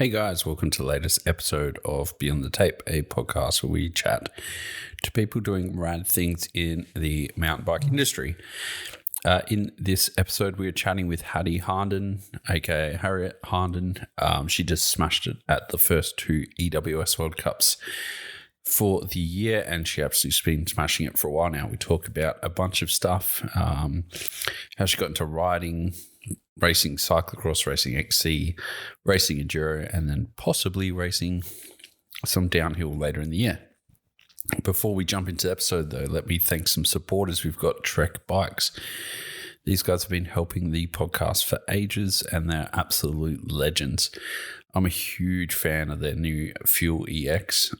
Hey guys, welcome to the latest episode of Beyond the Tape, a podcast where we chat to people doing rad things in the mountain bike industry. In this episode, we are chatting with Hattie Harnden, aka Harriet Harnden. She just smashed it at the first two EWS World Cups for the year, and she absolutely been smashing it for a while now. We talk about a bunch of stuff, how she got into riding, racing cyclocross, racing XC, racing enduro, and then possibly racing some downhill later in the year. Before we jump into the episode, though, let me thank some supporters. We've got Trek Bikes. These guys have been helping the podcast for ages, and they're absolute legends. I'm a huge fan of their new Fuel EX.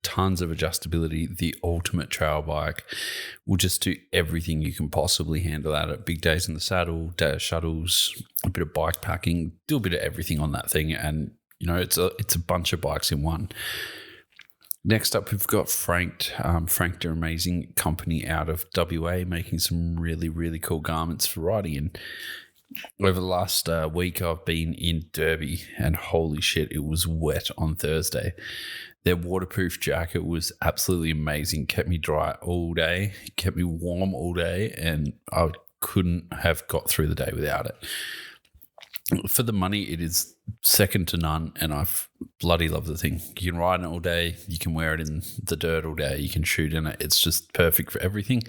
Tons of adjustability, the ultimate trail bike. Will just do everything you can possibly handle at it. Big days in the saddle, day of shuttles, a bit of bike packing, do a bit of everything on that thing. And, you know, it's a bunch of bikes in one. Next up, we've got Franked. Franked are an amazing company out of WA, making some really, really cool garments for riding. And over the last week, I've been in Derby, and holy shit, it was wet on Thursday. Their waterproof jacket was absolutely amazing. Kept me dry all day, kept me warm all day, and I couldn't have got through the day without it. For the money, it is second to none, and I bloody love the thing. You can ride in it all day. You can wear it in the dirt all day. You can shoot in it. It's just perfect for everything.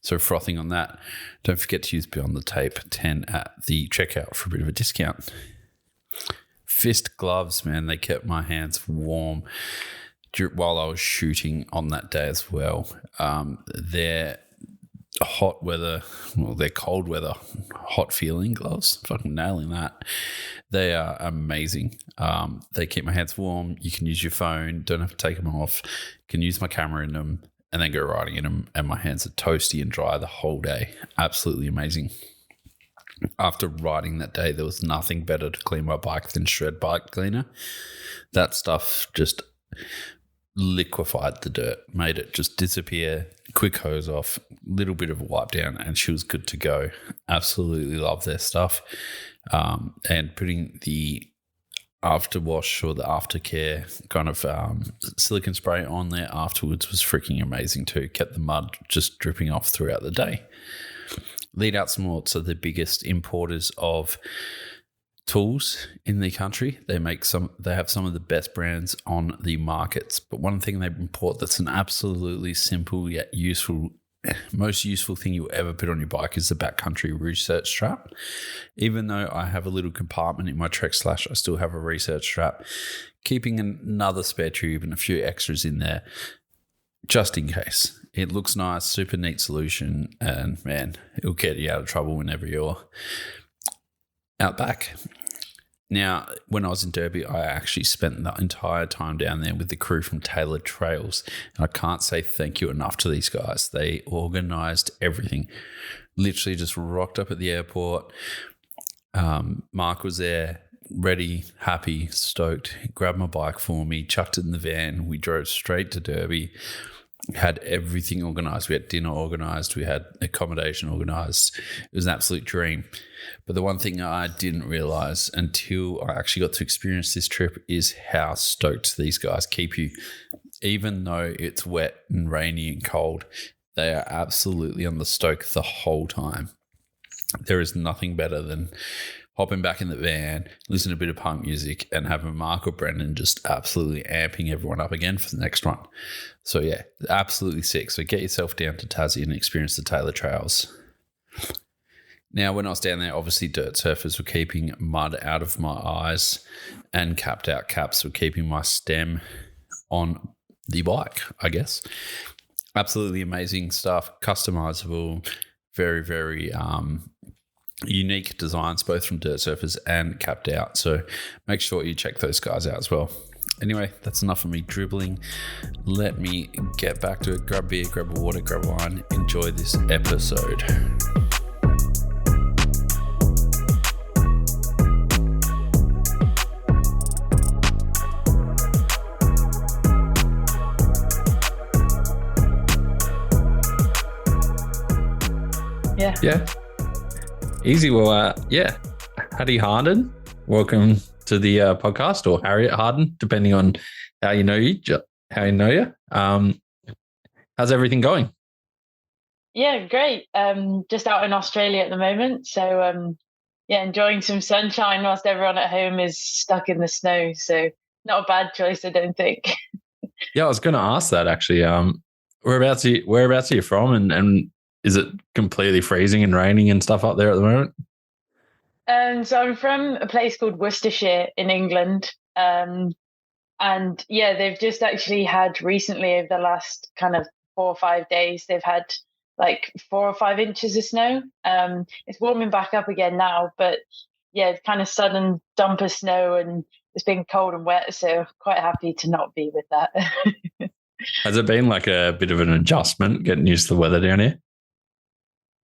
So frothing on that. Don't forget to use Beyond the Tape 10 at the checkout for a bit of a discount. Fist gloves, man, they kept my hands warm while I was shooting on that day as well. They're hot weather, well, they're cold weather, hot feeling gloves. Fucking nailing that. They are amazing. They keep my hands warm. You can use your phone, don't have to take them off. You can use my camera in them and then go riding in them, and my hands are toasty and dry the whole day. Absolutely amazing. After riding that day, there was nothing better to clean my bike than Shred Bike Cleaner. That stuff just liquefied the dirt, made it just disappear, quick hose off, little bit of a wipe down, and she was good to go. Absolutely love their stuff. And putting the afterwash or the aftercare kind of silicone spray on there afterwards was freaking amazing too. Kept the mud just dripping off throughout the day. Lead Out Sports are the biggest importers of tools in the country. They have some of the best brands on the markets. But one thing they import that's an absolutely simple yet useful, most useful thing you'll ever put on your bike is the backcountry research strap. Even though I have a little compartment in my Trek Slash, I still have a research strap, keeping another spare tube and a few extras in there just in case. It looks nice, super neat solution, and man, it'll get you out of trouble whenever you're out back. Now, when I was in Derby, I actually spent the entire time down there with the crew from Tailored Trails, and I can't say thank you enough to these guys. They organised everything. Literally just rocked up at the airport. Mark was there, ready, happy, stoked, grabbed my bike for me, chucked it in the van. We drove straight to Derby. Had everything organised. We had dinner organised. We had accommodation organised. It was an absolute dream. But the one thing I didn't realise until I actually got to experience this trip is how stoked these guys keep you. Even though it's wet and rainy and cold, they are absolutely on the stoke the whole time. There is nothing better than hopping back in the van, listen to a bit of punk music, and having Mark or Brendan just absolutely amping everyone up again for the next one. So yeah, absolutely sick. So get yourself down to Tassie and experience the Taylor Trails. Now, when I was down there, obviously dirt surfers were keeping mud out of my eyes, and capped out caps were keeping my stem on the bike, I guess. Absolutely amazing stuff, customizable, very, very unique designs, both from dirt surfers and capped out. So make sure you check those guys out as well. Anyway, that's enough of me dribbling. Let me get back to it. Grab a beer, grab a water, grab a wine. Enjoy this episode. Yeah. Easy. Well, Hattie Harnden, welcome to the podcast, or Harriet Harden, depending on how you know you. How's everything going? Yeah, great. Just out in Australia at the moment. So, yeah, enjoying some sunshine whilst everyone at home is stuck in the snow. So, not a bad choice, I don't think. Yeah, I was going to ask that actually. Whereabouts are you from, and is it completely freezing and raining and stuff up there at the moment? So, I'm from a place called Worcestershire in England. And yeah, they've just actually had recently over the last kind of 4 or 5 days, they've had like 4 or 5 inches of snow. It's warming back up again now, but yeah, it's kind of sudden dump of snow and it's been cold and wet. So quite happy to not be with that. Has it been like a bit of an adjustment getting used to the weather down here?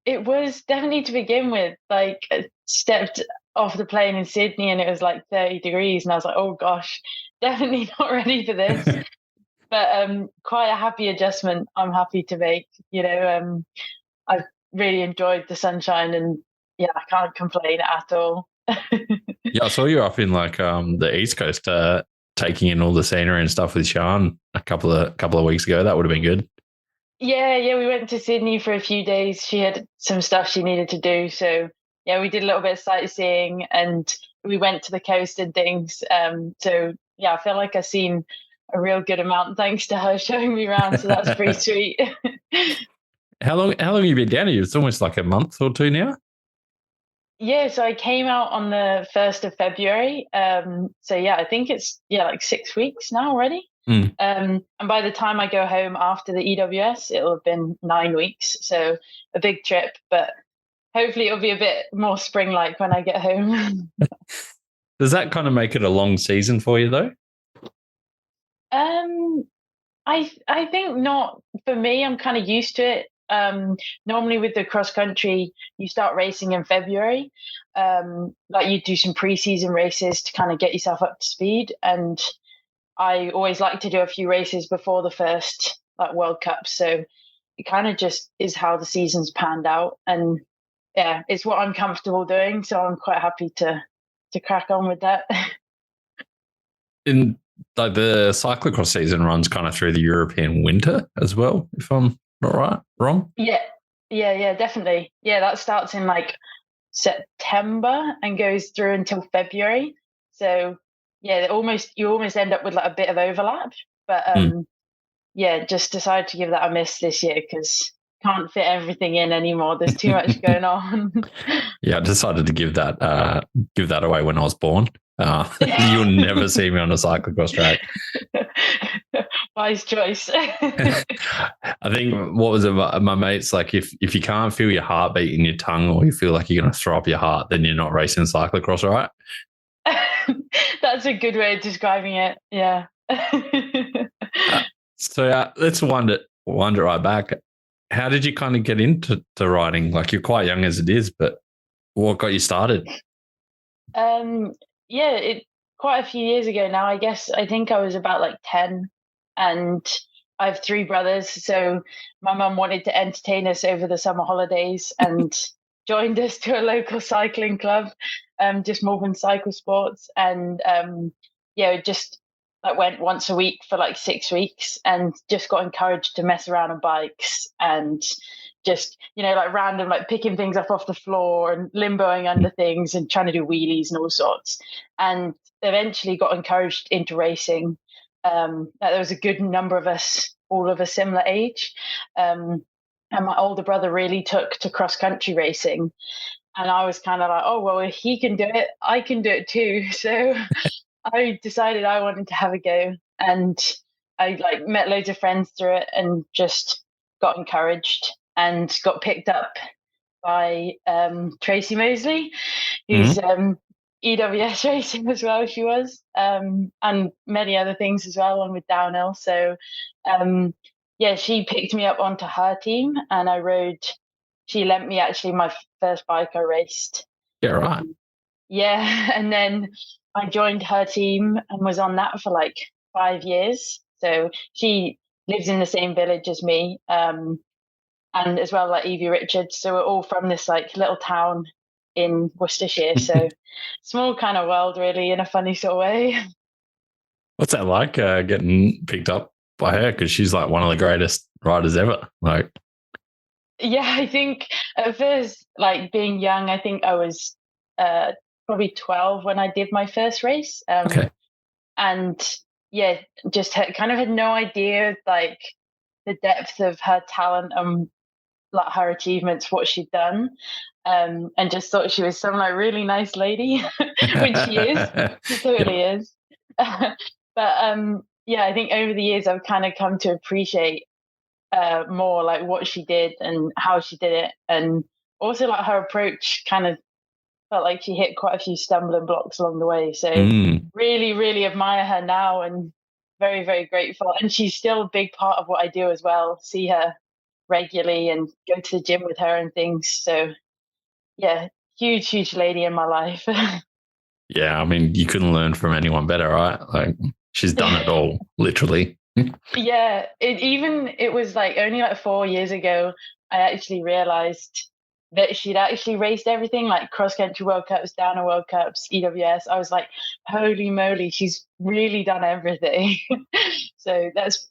It was definitely to begin with. Like, I stepped off the plane in Sydney and it was like 30 degrees, and I was like, oh gosh, definitely not ready for this. But quite a happy adjustment I'm happy to make. I've really enjoyed the sunshine, and yeah, I can't complain at all. Yeah, I saw you up in like the East Coast, taking in all the scenery and stuff with Sean a couple of weeks ago. That would have been good. Yeah, we went to Sydney for a few days. She had some stuff she needed to do, so yeah, we did a little bit of sightseeing and we went to the coast and things. So yeah, I feel like I've seen a real good amount thanks to her showing me around. So that's pretty sweet. How long have you been down here? It's almost like a month or two now. Yeah, so I came out on the 1st of February. So yeah, I think it's like 6 weeks now already. Mm. And by the time I go home after the EWS, it'll have been 9 weeks. So a big trip, but hopefully it'll be a bit more spring-like when I get home. Does that kind of make it a long season for you though? um, I think not for me. I'm kind of used to it. Normally with the cross country, you start racing in February. Like you do some pre-season races to kind of get yourself up to speed. And I always like to do a few races before the first like World Cup. So it kind of just is how the season's panned out. And yeah, it's what I'm comfortable doing. So I'm quite happy to crack on with that. In like the cyclocross season runs kind of through the European winter as well, if I'm not wrong. Yeah, definitely. Yeah, that starts in like September and goes through until February. So yeah, you almost end up with like a bit of overlap. But yeah, just decided to give that a miss this year because can't fit everything in anymore. There's too much going on. Yeah, I decided to give that away when I was born. You'll never see me on a cyclocross track. Wise choice. I think what was it? My mate's like, if you can't feel your heartbeat in your tongue, or you feel like you're going to throw up your heart, then you're not racing cyclocross, right? That's a good way of describing it. Yeah. So let's wander right back. How did you kind of get into riding? Like you're quite young as it is, but what got you started? Yeah, it quite a few years ago now. I think I was about like 10, and I have three brothers. So my mum wanted to entertain us over the summer holidays and joined us to a local cycling club, just Melbourne Cycle Sports, and yeah, just like went once a week for like 6 weeks and just got encouraged to mess around on bikes and just like random, like picking things up off the floor and limboing under things and trying to do wheelies and all sorts, and eventually got encouraged into racing. There was a good number of us, all of a similar age, and my older brother really took to cross country racing, and I was kind of like, oh well, if he can do it, I can do it too. So I decided I wanted to have a go, and I like met loads of friends through it and just got encouraged and got picked up by Tracy Mosley, who's EWS racing as well. She was, and many other things as well, along with downhill. So yeah, she picked me up onto her team, and I rode. She lent me actually my first bike I raced. Yeah, right. Yeah, and then I joined her team and was on that for like 5 years. So she lives in the same village as me, and as well like Evie Richards. So we're all from this like little town in Worcestershire. So small kind of world, really, in a funny sort of way. What's that like getting picked up by her? Because she's like one of the greatest riders ever. Like, Yeah, I think at first, like being young, I think I was probably 12 when I did my first race. okay. And yeah, just kind of had no idea like the depth of her talent and like her achievements, what she'd done. And just thought she was some like really nice lady, which she is. She totally is. But yeah, I think over the years I've kind of come to appreciate more like what she did and how she did it, and also like her approach kind of felt like she hit quite a few stumbling blocks along the way. So really, really admire her now and very, very grateful. And she's still a big part of what I do as well. See her regularly and go to the gym with her and things. So yeah, huge, huge lady in my life. Yeah, I mean, you couldn't learn from anyone better, right? Like, she's done it all, literally. Yeah, it was like only like 4 years ago I actually realized that she'd actually raced everything, like cross country World Cups, downhill World Cups, EWS. I was like, holy moly, she's really done everything. So that's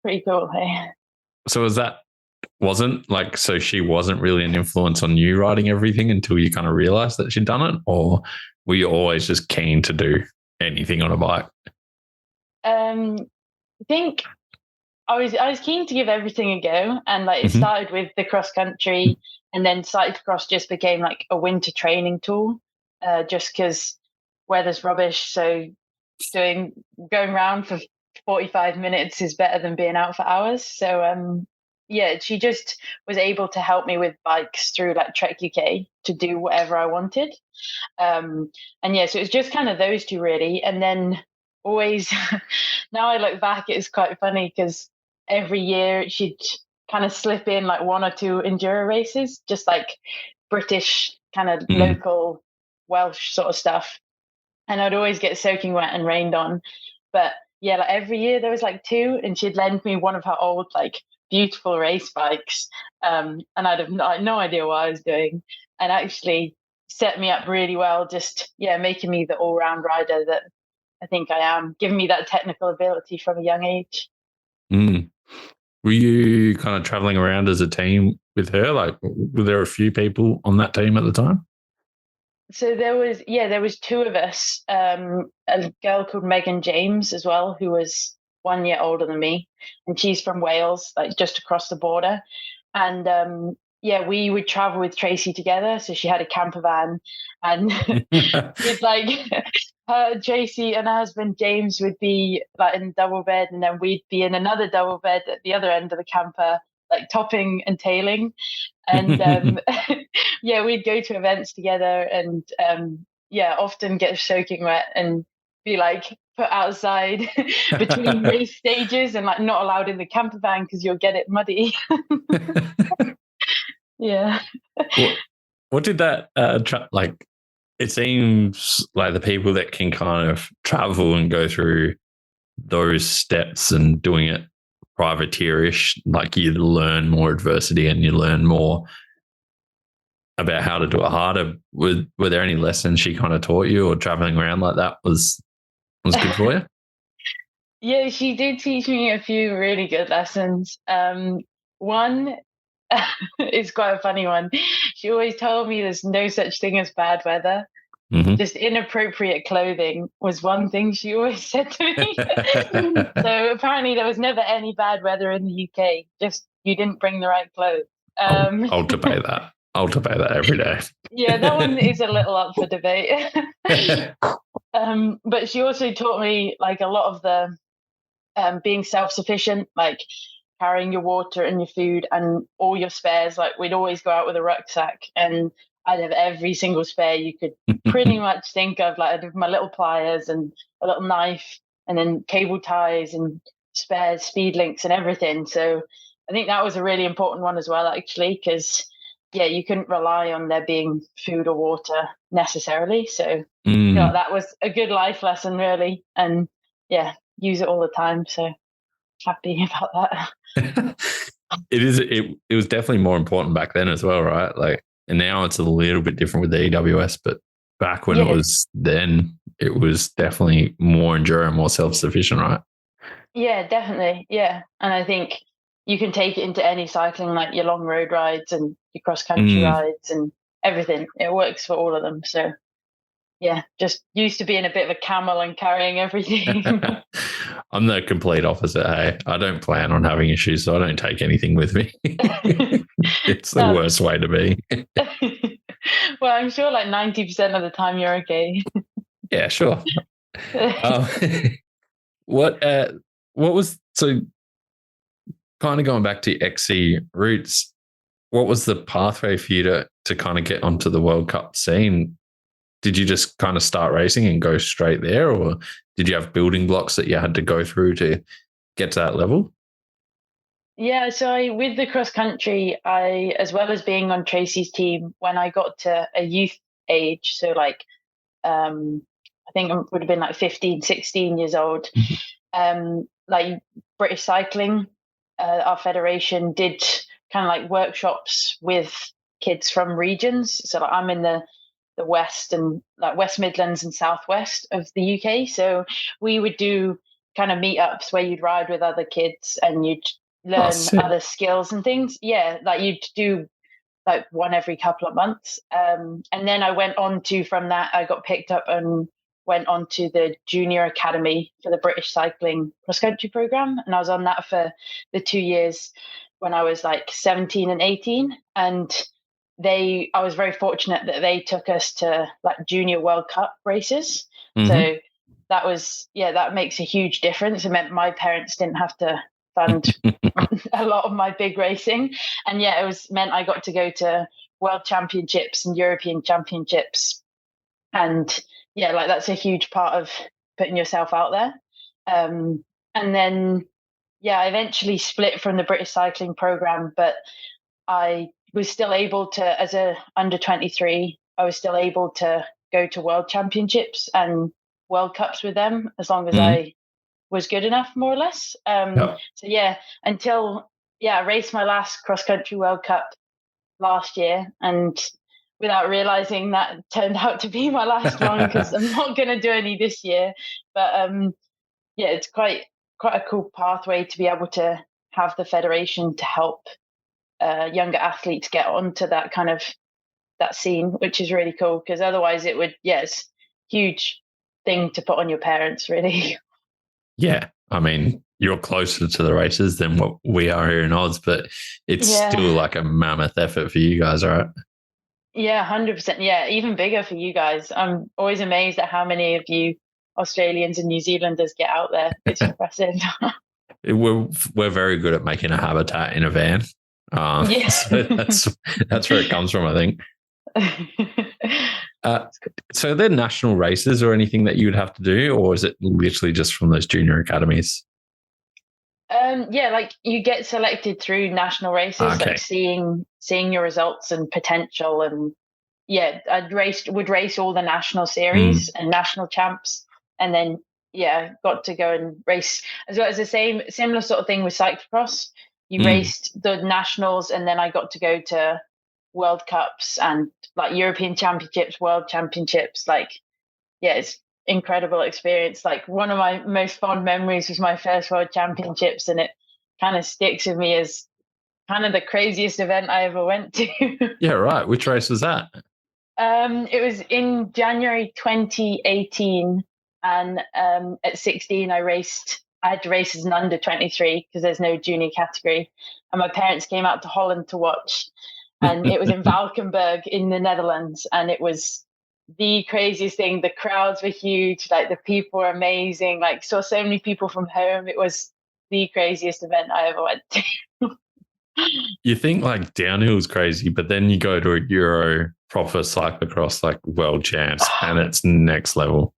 pretty cool. Hey. So so she wasn't really an influence on you riding everything until you kind of realized that she'd done it? Or were you always just keen to do anything on a bike? I think I was keen to give everything a go, and like it started with the cross country, and then cyclocross just became like a winter training tool, just because weather's rubbish. So going around for 45 minutes is better than being out for hours. So yeah, she just was able to help me with bikes through like Trek UK to do whatever I wanted. And yeah, so it's just kind of those two really. And then always, now I look back, it's quite funny because every year she'd kind of slip in like one or two enduro races, just like British kind of local Welsh sort of stuff. And I'd always get soaking wet and rained on. But yeah, like every year there was like two, and she'd lend me one of her old like beautiful race bikes, and I'd have no idea what I was doing, and actually set me up really well. Just making me the all-round rider that I think I am, giving me that technical ability from a young age. Were you kind of traveling around as a team with her? Like, were there a few people on that team at the time? So there was two of us, a girl called Megan James as well, who was 1 year older than me, and she's from Wales, like just across the border. And we would travel with Tracy together. So she had a camper van, and we'd like her, Tracy, and her husband James would be like in double bed, and then we'd be in another double bed at the other end of the camper, like topping and tailing. And we'd go to events together, and often get soaking wet and be like put outside between race stages and like not allowed in the camper van because you'll get it muddy. Yeah. What did that like? It seems like the people that can kind of travel and go through those steps and doing it privateerish, like you learn more adversity and you learn more about how to do it harder. Were there any lessons she kind of taught you, or traveling around like that was good for you? Yeah, she did teach me a few really good lessons. One is quite a funny one. She always told me there's no such thing as bad weather. Just inappropriate clothing was one thing she always said to me. So apparently there was never any bad weather in the UK. Just you didn't bring the right clothes. I'll debate that. I'll debate that every day. Yeah, that one is a little up for debate. But she also taught me like a lot of the being self-sufficient, like carrying your water and your food and all your spares. Like we'd always go out with a rucksack, and I'd have every single spare you could pretty much think of. Like I'd have my little pliers and a little knife, and then cable ties and spares, speed links and everything. So I think that was a really important one as well, actually, because you couldn't rely on there being food or water necessarily. So that was a good life lesson, really. And use it all the time. So happy about that. It was definitely more important back then as well, right? Like And now it's a little bit different with the EWS, but back when it was definitely more enduro, more self-sufficient, right? Yeah, definitely. Yeah. And I think you can take it into any cycling, like your long road rides and your cross-country rides and everything. It works for all of them. So yeah, just used to being a bit of a camel and carrying everything. I'm the complete opposite. Hey, I don't plan on having issues, so I don't take anything with me. It's the worst way to be. Well, I'm sure like 90% of the time you're okay. Yeah, sure. What was, so kind of going back to XC roots, what was the pathway for you to kind of get onto the World Cup scene? Did you just kind of start racing and go straight there, or did you have building blocks that you had to go through to get to that level? Yeah, so with the cross country, as well as being on Tracy's team, when I got to a youth age, so like I think I would have been like 15, 16 years old, like British Cycling, our federation did kind of like workshops with kids from regions. So like I'm in the West and like West Midlands and Southwest of the UK. So we would do kind of meetups where you'd ride with other kids and you'd learn other skills and things. Yeah, like you'd do like one every couple of months. And then I went on to, from that, I got picked up and went on to the junior academy for the British Cycling cross country program. And I was on that for the 2 years when I was like 17 and 18. And I was very fortunate that they took us to like junior World Cup races. So that makes a huge difference. It meant my parents didn't have to fund a lot of my big racing. And meant I got to go to world championships and European championships. And like that's a huge part of putting yourself out there. And then, I eventually split from the British cycling program, but I was still able to, as a under 23, I was still able to go to world championships and World Cups with them as long as I was good enough, more or less. Until I raced my last cross country World Cup last year, and without realizing that turned out to be my last one because I'm not going to do any this year. But it's quite a cool pathway to be able to have the federation to help younger athletes get onto that kind of that scene, which is really cool, because otherwise it would it's huge thing to put on your parents, really. Yeah, I mean, you're closer to the races than what we are here in Oz, but it's still like a mammoth effort for you guys, right? Yeah, 100%. Yeah, even bigger for you guys. I'm always amazed at how many of you Australians and New Zealanders get out there. It's impressive. We're very good at making a habitat in a van. So that's where it comes from, I think. So are there national races or anything that you would have to do, or is it literally just from those junior academies? Like you get selected through national races, like seeing your results and potential. And would race all the national series and national champs, and then got to go and race as well as the similar sort of thing with cyclocross. You raced the nationals, and then I got to go to World Cups and like European Championships, World Championships. Like, it's incredible experience. Like one of my most fond memories was my first World Championships, and it kind of sticks with me as kind of the craziest event I ever went to. Yeah, right. Which race was that? It was in January 2018, and at 16 I had to race as an under 23 because there's no junior category. And my parents came out to Holland to watch. And it was in Valkenburg in the Netherlands. And it was the craziest thing. The crowds were huge. Like the people were amazing. Like saw so many people from home. It was the craziest event I ever went to. You think like downhill is crazy, but then you go to a Euro proper cyclocross, like world champs, and it's next level.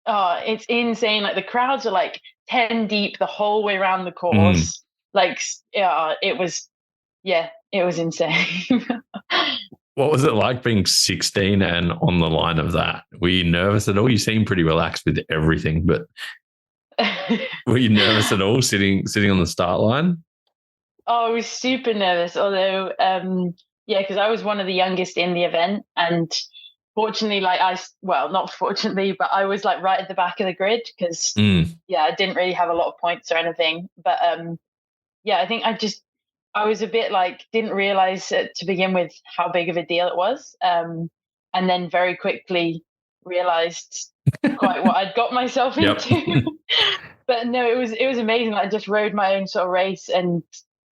Oh, it's insane. Like the crowds are like 10 deep the whole way around the course. Like, it was insane. What was it like being 16 and on the line of that? Were you nervous at all? You seem pretty relaxed with everything, but were you nervous at all sitting on the start line? Oh, I was super nervous. Although Yeah, because I was one of the youngest in the event, and fortunately, not fortunately, but I was like right at the back of the grid because I didn't really have a lot of points or anything. But I think I was a bit like didn't realize to begin with how big of a deal it was, and then very quickly realized quite what I'd got myself into. But no, it was amazing. I just rode my own sort of race, and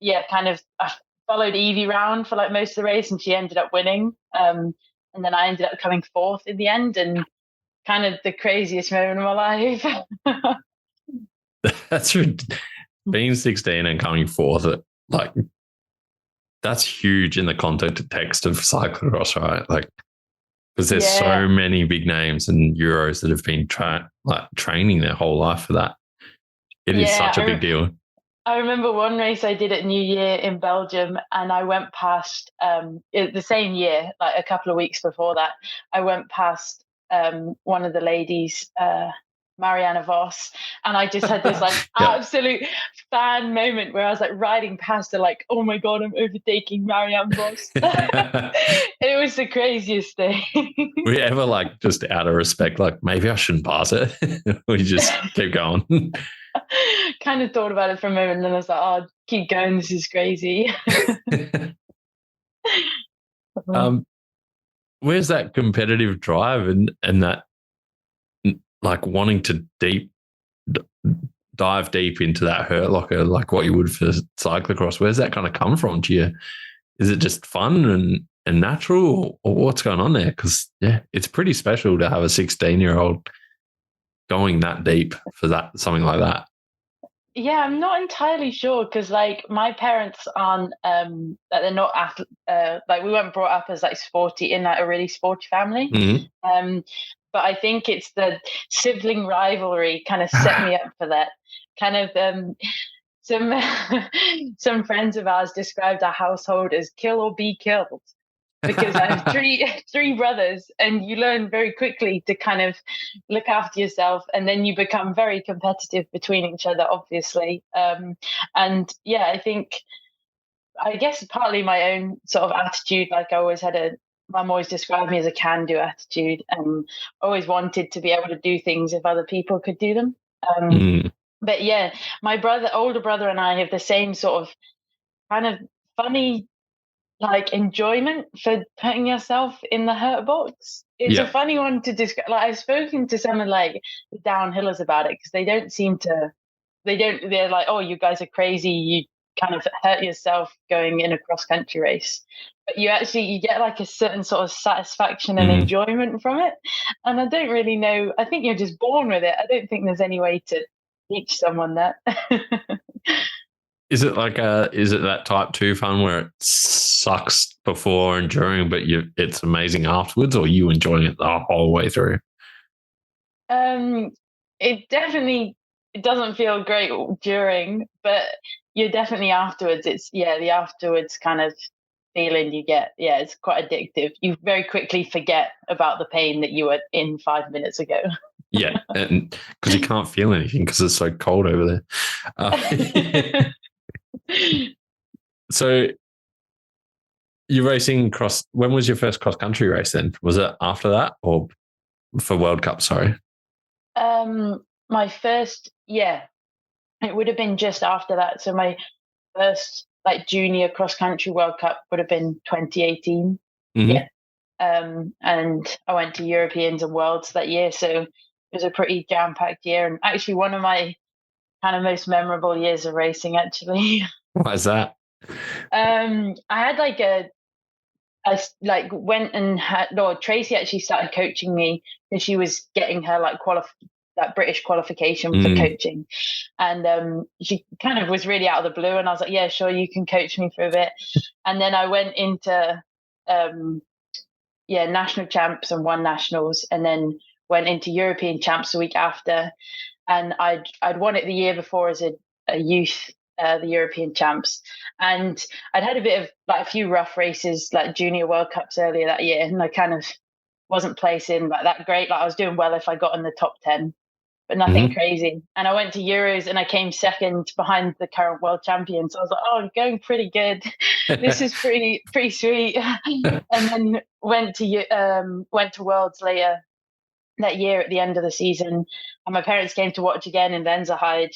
I followed Evie round for like most of the race, and she ended up winning. And then I ended up coming fourth in the end, and kind of the craziest moment of my life. That's being 16 and coming fourth. Like, that's huge in the context of cyclocross, right? Like, because there's so many big names and Euros that have been training their whole life for that. It is such a big deal. I remember one race I did at New Year in Belgium, and I went past the same year, like a couple of weeks before that, I went past one of the ladies, Marianne Vos, and I just had this like absolute fan moment where I was like riding past her like, oh my God, I'm overtaking Marianne Vos. It was the craziest thing. Were you ever like, just out of respect, like maybe I shouldn't pass it? Or you just keep going? Kind of thought about it for a moment, and then I was like, oh, keep going, this is crazy. Where's that competitive drive and that like wanting to dive deep into that hurt locker, like what you would for cyclocross? Where's that kind of come from to you? Is it just fun and natural, or what's going on there? Because it's pretty special to have a 16-year-old going that deep for something like that. Yeah, I'm not entirely sure because like my parents aren't they're not like we weren't brought up as like sporty in like a really sporty family. Mm-hmm. But I think it's the sibling rivalry kind of set me up for that. Kind of some friends of ours described our household as kill or be killed, because I have three brothers, and you learn very quickly to kind of look after yourself, and then you become very competitive between each other, obviously. I guess partly my own sort of attitude, like I always had Mum always described me as a can-do attitude, and always wanted to be able to do things if other people could do them. But yeah, my older brother and I have the same sort of kind of funny like enjoyment for putting yourself in the hurt box. It's a funny one to describe. Like I've spoken to some of like the downhillers about it, because they're like, oh, you guys are crazy, you kind of hurt yourself going in a cross country race, but you get like a certain sort of satisfaction and enjoyment from it. And I don't really know, I think you're just born with it. I don't think there's any way to teach someone that. Is it that type 2 fun where it sucks before and during, but it's amazing afterwards, or are you enjoying it the whole way through? It doesn't feel great during, but you're definitely afterwards. It's the afterwards kind of feeling you get. Yeah, it's quite addictive. You very quickly forget about the pain that you were in 5 minutes ago. Yeah, and because you can't feel anything because it's so cold over there. So you're racing when was your first cross country race then? Was it after that or for World Cup? Sorry. My first, it would have been just after that. So my first like junior cross country World Cup would have been 2018. Mm-hmm. Yeah. And I went to Europeans and Worlds that year. So it was a pretty jam-packed year, and actually one of my kind of most memorable years of racing, actually. Why is that? I had Tracy actually started coaching me because she was getting her like that British qualification for coaching, and she kind of was really out of the blue, and I was like, yeah, sure, you can coach me for a bit. And then I went into national champs and won nationals, and then went into European champs the week after, and I'd won it the year before as a youth, the European champs, and I'd had a bit of like a few rough races like junior World Cups earlier that year, and I kind of wasn't placing like that great. Like I was doing well if I got in the top 10, but nothing crazy. And I went to Euros and I came second behind the current world champion. So I was like, oh, I'm going pretty good. This is pretty sweet. And then went to Worlds later that year at the end of the season. And my parents came to watch again in Lenzerheide,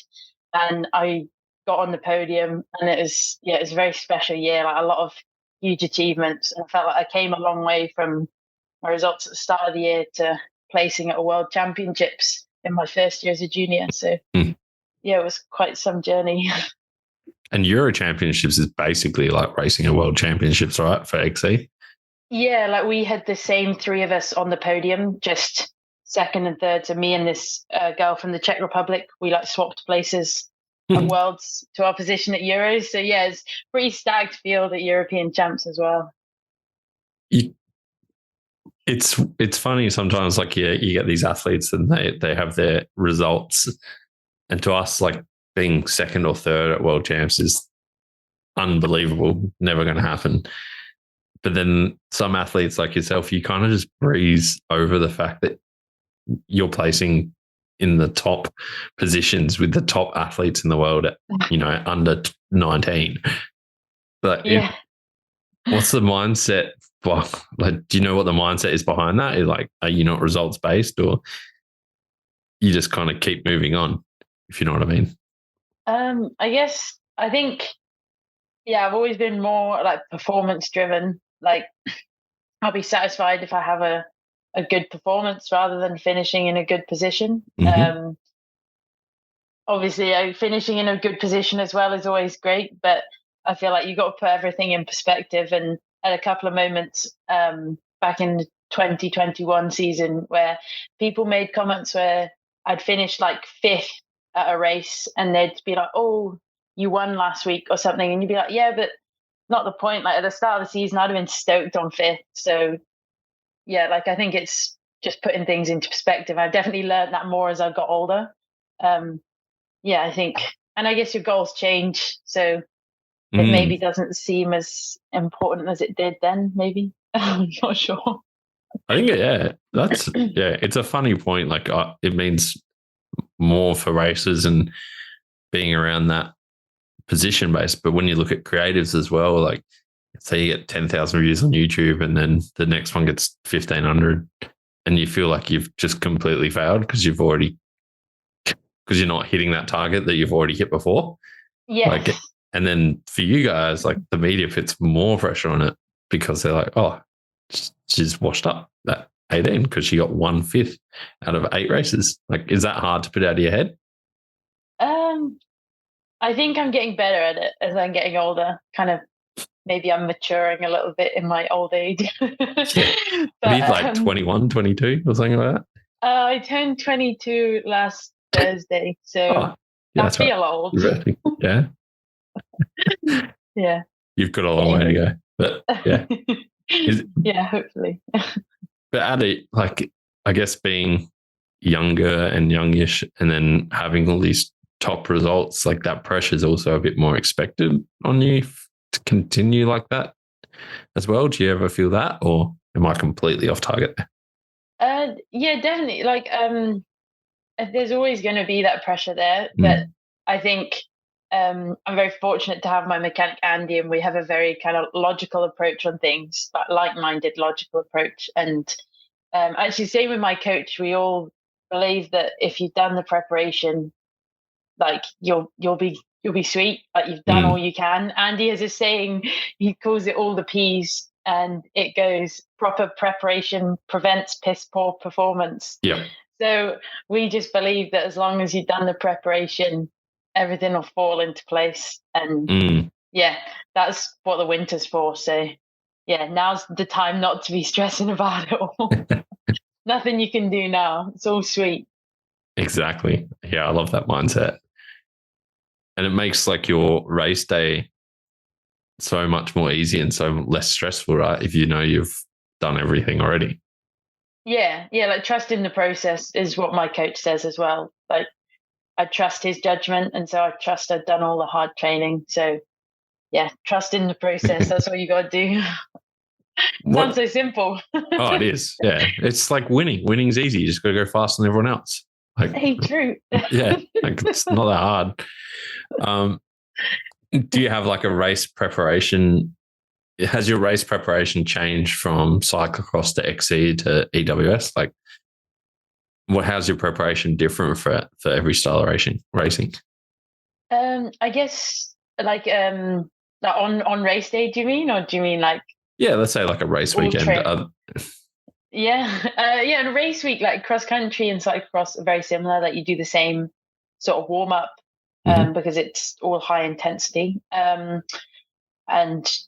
and I got on the podium, and it was a very special year, like a lot of huge achievements. And I felt like I came a long way from my results at the start of the year to placing at a world championships in my first year as a junior. So it was quite some journey. And Euro Championships is basically like racing at world championships, right, for XC? Yeah, like we had the same three of us on the podium, just second and third. So me and this girl from the Czech Republic, we like swapped places at Worlds to our position at Euros. So yeah, it's pretty stacked field at European champs as well. It's funny sometimes, like you get these athletes and they have their results, and to us, like being second or third at world champs is unbelievable, never going to happen. But then some athletes like yourself, you kind of just breeze over the fact that you're placing in the top positions with the top athletes in the world at, under 19. But what's the mindset? Well, like, do you know what the mindset is behind that? Like, are you not results based, or you just kind of keep moving on, if you know what I mean? I think, I've always been more like performance driven. Like, I'll be satisfied if I have a good performance rather than finishing in a good position. Obviously, finishing in a good position as well is always great, but I feel like you've got to put everything in perspective. And at a couple of moments back in the 2021 season where people made comments where I'd finished like fifth at a race and they'd be like, oh, you won last week or something. And you'd be like, yeah, but not the point. Like at the start of the season, I'd have been stoked on fifth. So yeah, like I think it's just putting things into perspective. I've definitely learned that more as I've got older. I think, and I guess your goals change. So it maybe doesn't seem as important as it did then, maybe. I'm not sure. I think, it's a funny point. Like it means more for races and being around that position base. But when you look at creatives as well, like say you get 10,000 views on YouTube and then the next one gets 1,500 and you feel like you've just completely failed because you're not hitting that target that you've already hit before. Yeah. Like, and then for you guys, like the media puts more pressure on it because they're like, oh, she's washed up that 18 because she got 1/5 out of 8 races. Like, is that hard to put out of your head? I think I'm getting better at it as I'm getting older. Kind of, maybe I'm maturing a little bit in my old age. But he's like 21, 22 or something like that. I turned 22 last Thursday, so I feel old. Yeah. Yeah. You've got a long way to go, but yeah. Yeah, hopefully. But Hattie, like, I guess being younger and youngish and then having all these top results, like that pressure is also a bit more expected on you to continue like that as well. Do you ever feel that, or am I completely off target? Yeah, definitely. Like, there's always going to be that pressure there, but I think I'm very fortunate to have my mechanic Andy, and we have a very kind of logical approach on things, like-minded logical approach. And actually, same with my coach, we all believe that if you've done the preparation, like you'll be sweet. Like you've done all you can. Andy has a saying, he calls it all the P's, and it goes, proper preparation prevents piss poor performance. Yeah. So we just believe that as long as you've done the preparation, everything will fall into place. And that's what the winter's for. So yeah, now's the time not to be stressing about it all. Nothing you can do now. It's all sweet. Exactly. Yeah, I love that mindset. And it makes like your race day so much more easy and so less stressful, right? If you know you've done everything already. Yeah, like trust in the process is what my coach says as well. Like I trust his judgment, and so I trust I've done all the hard training. So yeah, trust in the process. That's what you got to do. Sounds so simple. Oh, it is. Yeah, it's like winning. Winning's easy. You just got to go faster than everyone else. Like, Hey, true. yeah, like it's not that hard. Do you have like a race preparation? Has your race preparation changed from cyclocross to XC to EWS? Like, how's your preparation different for every style of racing? I guess like on race day, do you mean, or do you mean like Yeah, let's say like a race all weekend. Yeah, and race week, like cross country and cyclocross are very similar. Like you do the same sort of warm up because it's all high intensity. And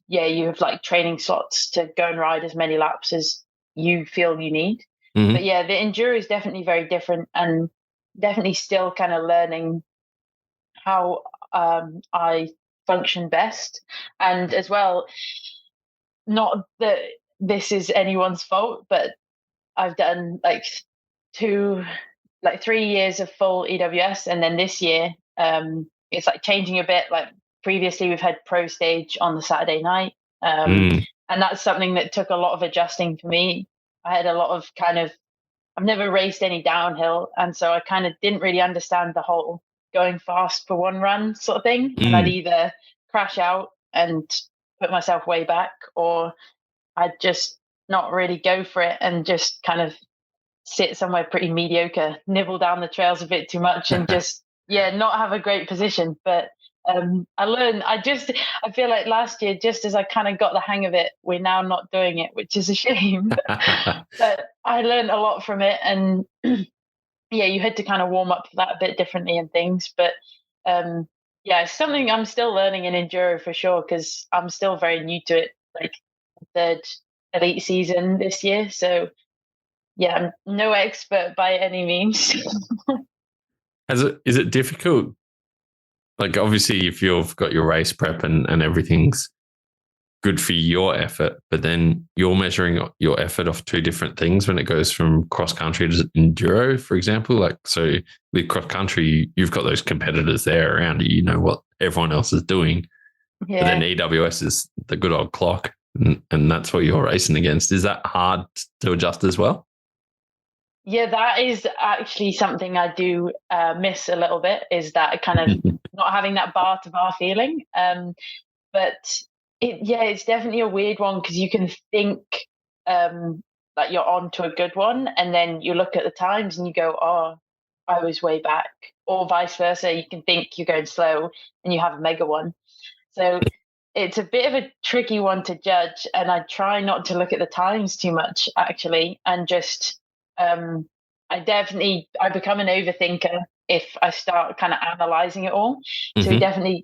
yeah, you have like training slots to go and ride as many laps as you feel you need. But yeah, the enduro is definitely very different, and definitely still kind of learning how I function best. And as well, not that this is anyone's fault, but I've done like 3 years of full EWS, and then this year it's like changing a bit. Like previously, we've had pro stage on the Saturday night, and that's something that took a lot of adjusting for me. I had a lot of I've never raced any downhill, and so I kind of didn't really understand the whole going fast for one run sort of thing. And I'd either crash out and put myself way back, or I'd just not really go for it and just kind of sit somewhere pretty mediocre, nibble down the trails a bit too much, and just not have a great position. But I learned. I feel like last year, just as I kind of got the hang of it, we're now not doing it, which is a shame. But I learned a lot from it, and you had to kind of warm up for that a bit differently and things. But it's something I'm still learning in enduro for sure, because I'm still very new to it. Like third elite season this year, so yeah, I'm no expert by any means. Is it difficult? Like, obviously, if you've got your race prep and everything's good for your effort, but then you're measuring your effort off two different things when it goes from cross country to enduro, for example. Like, so with cross country, you've got those competitors there around you, you know what everyone else is doing. Yeah. But then EWS is the good old clock, and that's what you're racing against. Is that hard to adjust as well? Yeah, that is actually something I do miss a little bit, is that kind of not having that bar to bar feeling. But it's definitely a weird one, because you can think that you're on to a good one, and then you look at the times and you go, oh, I was way back, or vice versa. You can think you're going slow and you have a mega one. So it's a bit of a tricky one to judge, and I try not to look at the times too much, actually, and just I become an overthinker if I start kind of analyzing it all. So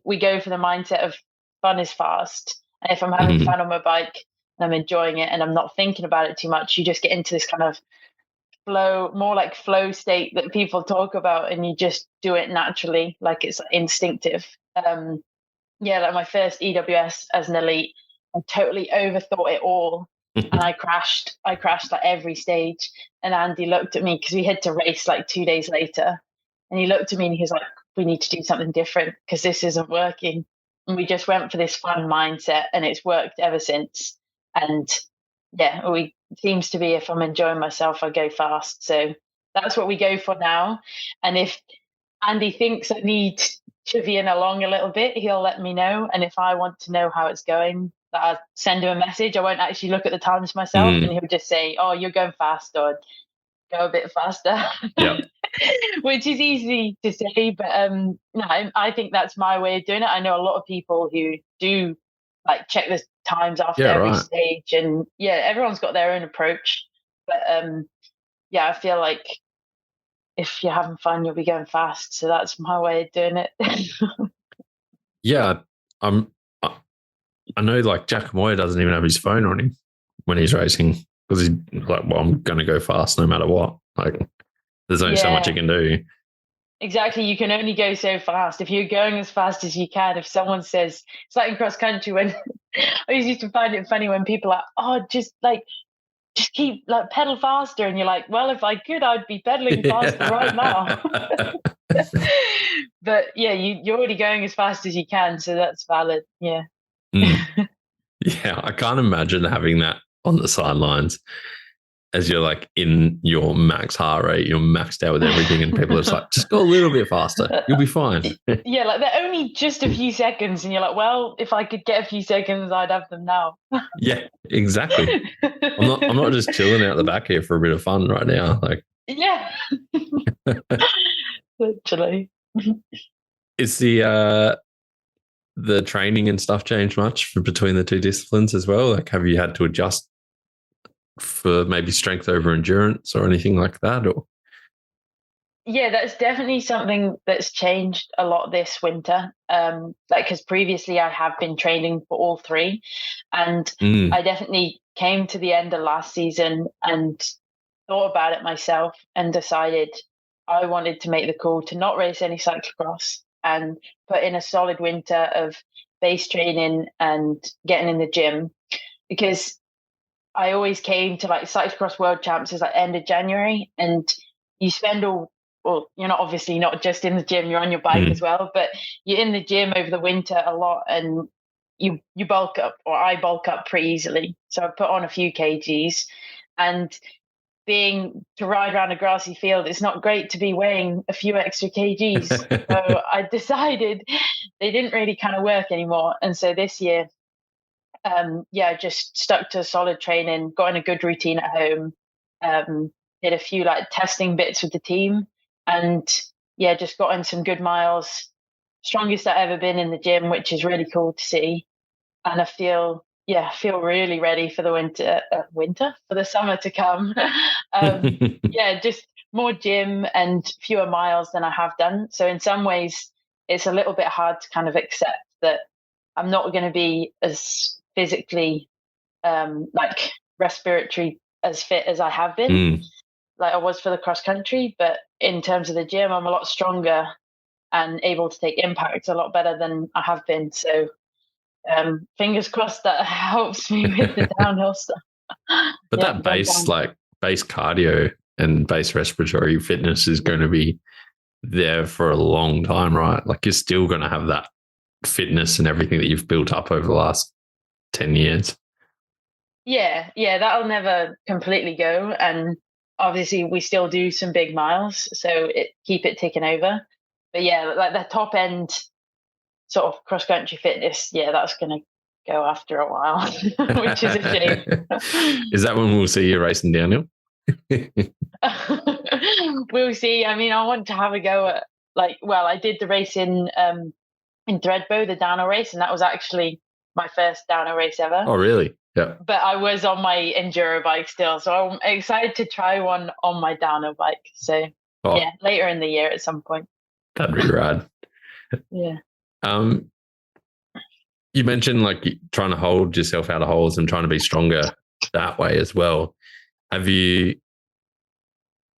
we go for the mindset of fun is fast. And if I'm having fun on my bike and I'm enjoying it and I'm not thinking about it too much, you just get into this kind of flow state that people talk about, and you just do it naturally, like it's instinctive. Like my first EWS as an elite, I totally overthought it all. And I crashed like every stage. And Andy looked at me, because we had to race like 2 days later. And he looked at me and he was like, we need to do something different, because this isn't working. And we just went for this fun mindset, and it's worked ever since. And it seems to be, if I'm enjoying myself, I go fast. So that's what we go for now. And if Andy thinks I need chivying along a little bit, he'll let me know. And if I want to know how it's going, I'll send him a message. I won't actually look at the times myself, and he'll just say, oh, you're going fast, or go a bit faster. Yep. Which is easy to say, but I think that's my way of doing it. I know a lot of people who do like check the times after every stage, and everyone's got their own approach. But I feel like if you're having fun, you'll be going fast. So that's my way of doing it. I know, like, Jack Moyer doesn't even have his phone on him when he's racing, because he's like, well, I'm going to go fast no matter what. Like, there's only so much you can do. Exactly. You can only go so fast. If you're going as fast as you can, if someone says, it's like in cross country, when I used to find it funny when people are like, oh, just keep like pedal faster. And you're like, well, if I could, I'd be pedaling faster right now. But you're already going as fast as you can. So that's valid. Yeah. Yeah, I can't imagine having that on the sidelines. as you're like in your max heart rate, you're maxed out with everything, and people are just like, just go a little bit faster, you'll be fine. Yeah, like they're only just a few seconds, and you're like, well, if I could get a few seconds, I'd have them now. Yeah, exactly. I'm not just chilling out the back here for a bit of fun right now. Like, yeah, literally. is the training and stuff changed much between the two disciplines as well? Like, have you had to adjust for maybe strength over endurance or anything like that? Or Yeah, that's definitely something that's changed a lot this winter. Like, because previously I have been training for all three, and I definitely came to the end of last season and thought about it myself and decided I wanted to make the call to not race any cyclocross and put in a solid winter of base training and getting in the gym, because I always came to like cyclocross world champs is like end of January, and you spend well, you're not obviously not just in the gym, you're on your bike as well, but you're in the gym over the winter a lot, and you bulk up, or I bulk up pretty easily. So I put on a few kgs, and to ride around a grassy field, it's not great to be weighing a few extra kgs. So I decided they didn't really kind of work anymore. And so this year, just stuck to solid training, got in a good routine at home, did a few like testing bits with the team, and just got in some good miles. Strongest I've ever been in the gym, which is really cool to see. And I feel really ready for the for the summer to come. Just more gym and fewer miles than I have done. So in some ways, it's a little bit hard to kind of accept that I'm not going to be as physically, like respiratory, as fit as I have been, like I was for the cross country. But in terms of the gym, I'm a lot stronger and able to take impact a lot better than I have been. So fingers crossed that helps me with the downhill stuff. But that base cardio and base respiratory fitness is going to be there for a long time, right? Like, you're still going to have that fitness and everything that you've built up over the last 10 years. Yeah, that'll never completely go. And obviously we still do some big miles, so keep it ticking over. But yeah, like the top end sort of cross country fitness, that's going to go after a while, which is a shame. Is that when we'll see you racing downhill? We'll see. I mean, I want to have a go at I did the race in Threadbow, the downhill race, and that was actually my first downhill race ever. Oh, really? Yeah. But I was on my enduro bike still, so I'm excited to try one on my downhill bike. So later in the year at some point. That'd be rad. Yeah. You mentioned like trying to hold yourself out of holes and trying to be stronger that way as well. Have you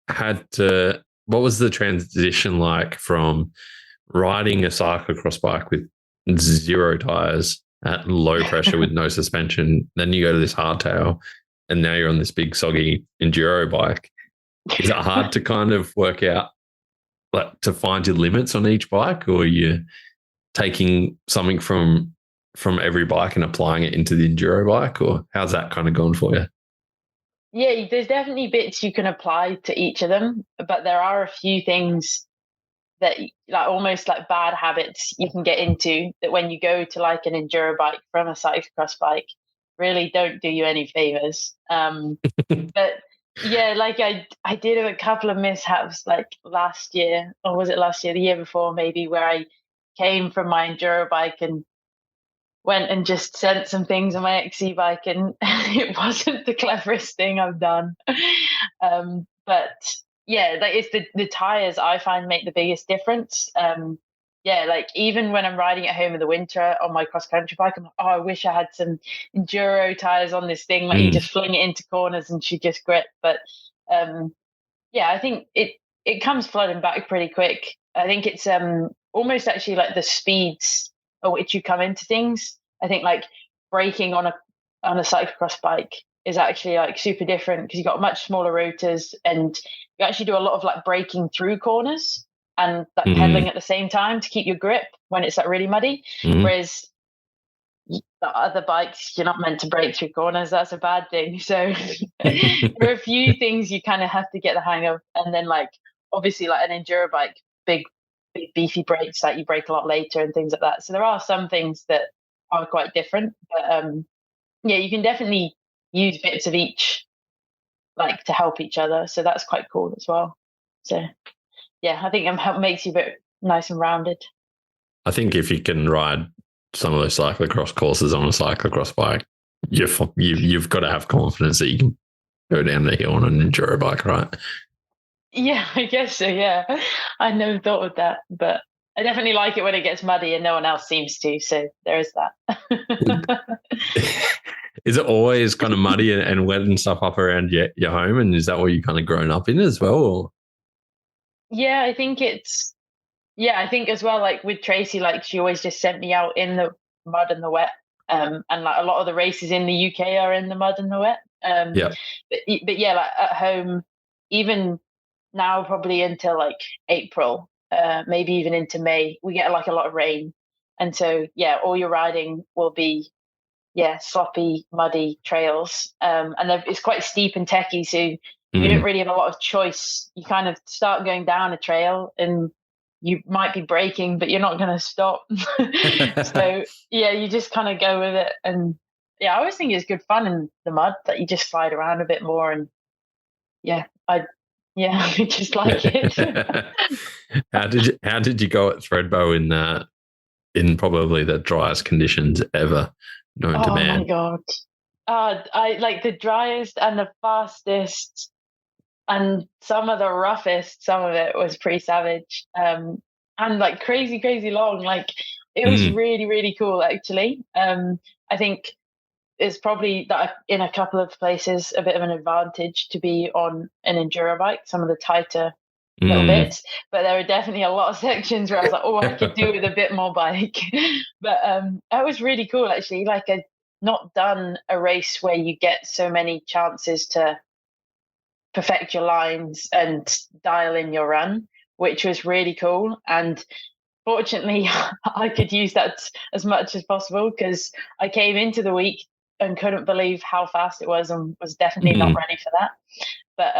what was the transition like from riding a cyclocross bike with 0 tires at low pressure with no suspension, then you go to this hardtail, and now you're on this big soggy enduro bike? Is it hard to kind of work out, like, to find your limits on each bike, or are you taking something from every bike and applying it into the enduro bike, or how's that kind of gone for you? Yeah, there's definitely bits you can apply to each of them, but there are a few things that, like, almost like bad habits you can get into that when you go to like an enduro bike from a cyclocross bike really don't do you any favors. But yeah, like I did a couple of mishaps like last year, or was it last year, the year before maybe, where I came from my enduro bike and went and just sent some things on my XC bike, and it wasn't the cleverest thing I've done. But yeah, like it's the tires I find make the biggest difference. Like even when I'm riding at home in the winter on my cross country bike, I'm like, oh, I wish I had some enduro tires on this thing. Like you just fling it into corners and she just grip. But I think it comes flooding back pretty quick. I think it's almost actually like the speeds at which you come into things. I think like braking on a cyclocross bike is actually like super different because you've got much smaller rotors, and you actually do a lot of like braking through corners and like pedaling at the same time to keep your grip when it's like really muddy. Whereas the other bikes, you're not meant to brake through corners. That's a bad thing. So there are a few things you kind of have to get the hang of. And then like, obviously like an enduro bike, big beefy brakes, like you brake a lot later and things like that. So there are some things that are quite different, but yeah, you can definitely use bits of each like to help each other. So that's quite cool as well. So yeah, I think it makes you a bit nice and rounded. I think if you can ride some of those cyclocross courses on a cyclocross bike, you've got to have confidence that you can go down the hill on an enduro bike, right? Yeah, I guess so. Yeah, I never thought of that, but I definitely like it when it gets muddy and no one else seems to. So there is that. Is it always kind of muddy and wet and stuff up around your home? And is that what you kind of grown up in as well? Or? Yeah, I think I think as well, like with Tracy, like she always just sent me out in the mud and the wet. And like a lot of the races in the UK are in the mud and the wet. Yeah. But yeah, like at home, even now, probably until like April, maybe even into May, we get like a lot of rain. And so, yeah, all your riding will be, sloppy, muddy trails. And it's quite steep and techy. So you don't really have a lot of choice. You kind of start going down a trail and you might be braking, but you're not going to stop. So yeah, you just kind of go with it. And yeah, I always think it's good fun in the mud that you just slide around a bit more. And I just like it. How did you go at Threadbow in probably the driest conditions ever known to man? Oh my god. I like the driest and the fastest and some of the roughest. Some of it was pretty savage. And like crazy long. Like it was really, really cool actually. I think it's probably that in a couple of places a bit of an advantage to be on an enduro bike, some of the tighter little bits, but there were definitely a lot of sections where I was like, oh, I could do with a bit more bike. But that was really cool actually. Like I'd not done a race where you get so many chances to perfect your lines and dial in your run, which was really cool. And fortunately, I could use that as much as possible because I came into the week and couldn't believe how fast it was and was definitely not ready for that. But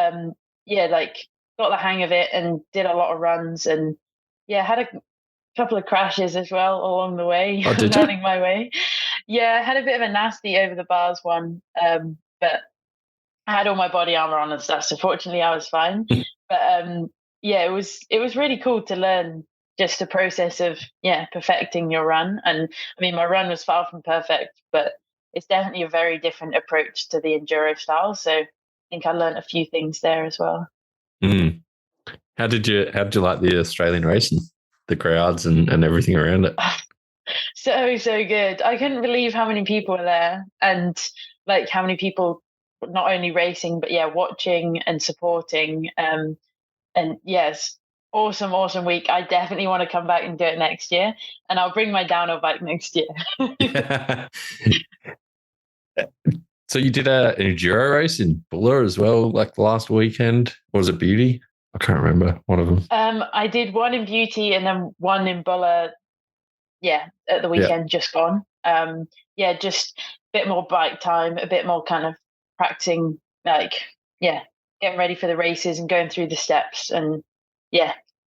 like got the hang of it and did a lot of runs and had a couple of crashes as well along the way, learning my way. Yeah, I had a bit of a nasty over the bars one, but I had all my body armor on and stuff, so fortunately I was fine. But it was really cool to learn just the process of perfecting your run. And I mean, my run was far from perfect, but it's definitely a very different approach to the enduro style. So I think I learned a few things there as well. How did you like the Australian racing, the crowds and everything around it? So good. I couldn't believe how many people were there and like how many people not only racing but watching and supporting. And yes, awesome week. I definitely want to come back and do it next year, and I'll bring my downhill bike next year. So you did an enduro race in Buller as well, like last weekend. Or was it Beauty? I can't remember one of them. I did one in Beauty and then one in Buller. Yeah, at the weekend just gone. Just a bit more bike time, a bit more kind of practicing, like getting ready for the races and going through the steps, and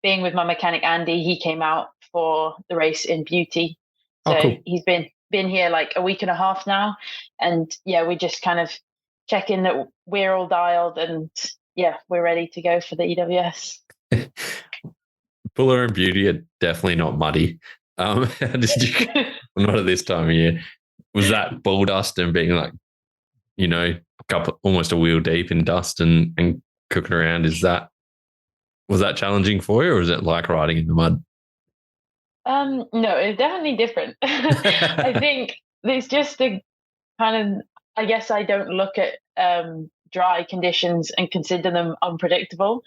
being with my mechanic Andy. He came out for the race in Beauty, so cool. He's been here like a week and a half now, and we're just kind of checking that we're all dialed and we're ready to go for the EWS. Buller and Beauty are definitely not muddy. How did you? Not at this time of year. Was that bull dust and being like, almost a wheel deep in dust and cooking around? Was that challenging for you, or was it like riding in the mud? No, it's definitely different. I think there's just a kind of, I guess I don't look at dry conditions and consider them unpredictable.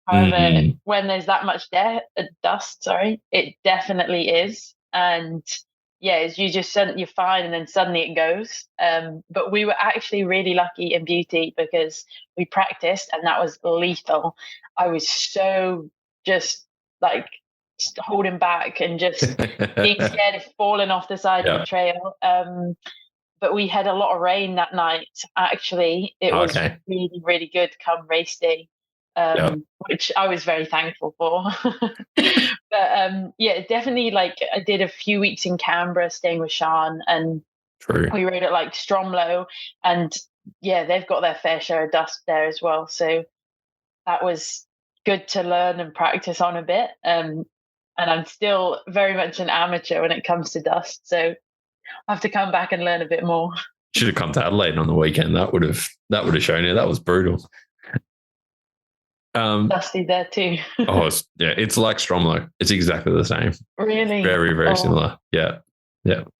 However, when there's that much dust, it definitely is. And you just you're fine, and then suddenly it goes. But we were actually really lucky in Beauty because we practiced, and that was lethal. I was so just like holding back and just being scared of falling off the side of the trail. But we had a lot of rain that night. Actually, it was really, really good come race day, which I was very thankful for. But yeah, definitely. Like I did a few weeks in Canberra, staying with Sean, and we rode at like Stromlo, and yeah, they've got their fair share of dust there as well. So that was good to learn and practice on a bit. And I'm still very much an amateur when it comes to dust. So I have to come back and learn a bit more. Should have come to Adelaide on the weekend. That would have shown you. That was brutal. Dusty there too. It's like Stromlo. It's exactly the same. Really? Very, very similar. Yeah.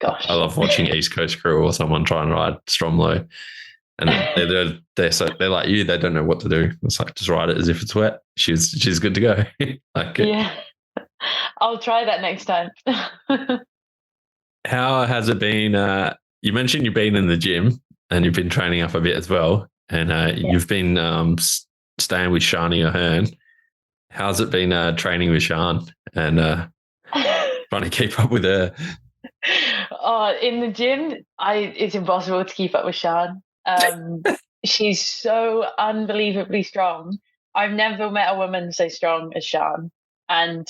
Gosh. I love watching East Coast Crew or someone try and ride Stromlo. And they're like you. They don't know what to do. It's like, just ride it as if it's wet. She's good to go. Yeah, I'll try that next time. How has it been? You mentioned you've been in the gym and you've been training up a bit as well, and you've been staying with Shani Ahern. How's it been training with Sean and trying to keep up with her? In the gym, it's impossible to keep up with Sean. She's so unbelievably strong. I've never met a woman so strong as Sean, and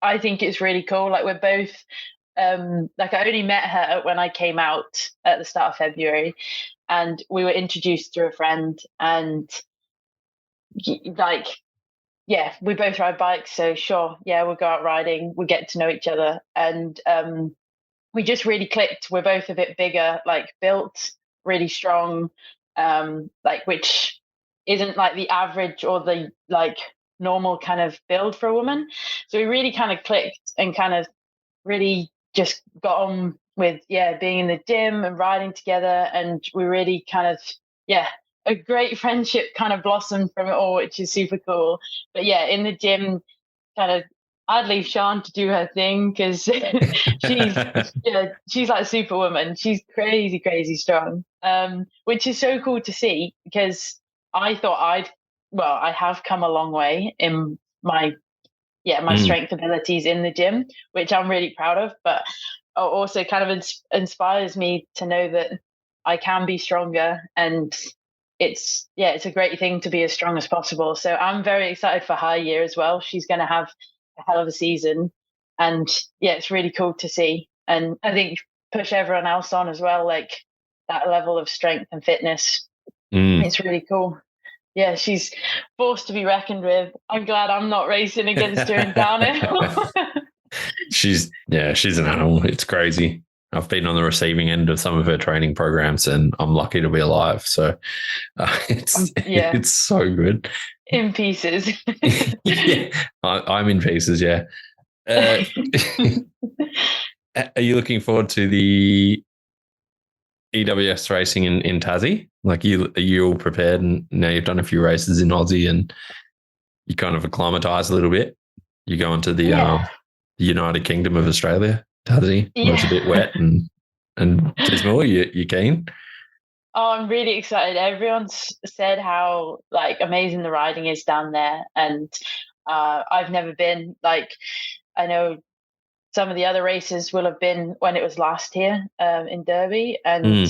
I think it's really cool. Like we're both, like I only met her when I came out at the start of February, and we were introduced through a friend, and like, yeah, we both ride bikes, so sure, yeah, we'll go out riding, we get to know each other, and we just really clicked. We're both a bit bigger, like built, really strong, like which isn't like the average or the like normal kind of build for a woman. So we really kind of clicked and kind of really just got on with being in the gym and riding together, and we really kind of a great friendship kind of blossomed from it all, which is super cool. But yeah, in the gym, kind of I'd leave Sean to do her thing because she's like Superwoman. She's crazy, crazy strong, which is so cool to see because I thought I have come a long way in my strength abilities in the gym, which I'm really proud of. But it also kind of inspires me to know that I can be stronger, and it's a great thing to be as strong as possible. So I'm very excited for her year as well. She's going to have a hell of a season, and it's really cool to see, and I think push everyone else on as well, like that level of strength and fitness. It's really cool. Yeah, she's forced to be reckoned with. I'm glad I'm not racing against her in downhill. She's an animal. It's crazy. I've been on the receiving end of some of her training programs, and I'm lucky to be alive. So it's so good. In pieces. I'm in pieces. Yeah. Are you looking forward to the EWS racing in Tassie? Like, are you all prepared? And now you've done a few races in Aussie, and you kind of acclimatise a little bit. You go into the United Kingdom of Australia, Tassie, where it's a bit wet and dismal. You keen? Oh, I'm really excited. Everyone's said how like amazing the riding is down there, and I've never been. Like, I know some of the other races will have been when it was last year in Derby, and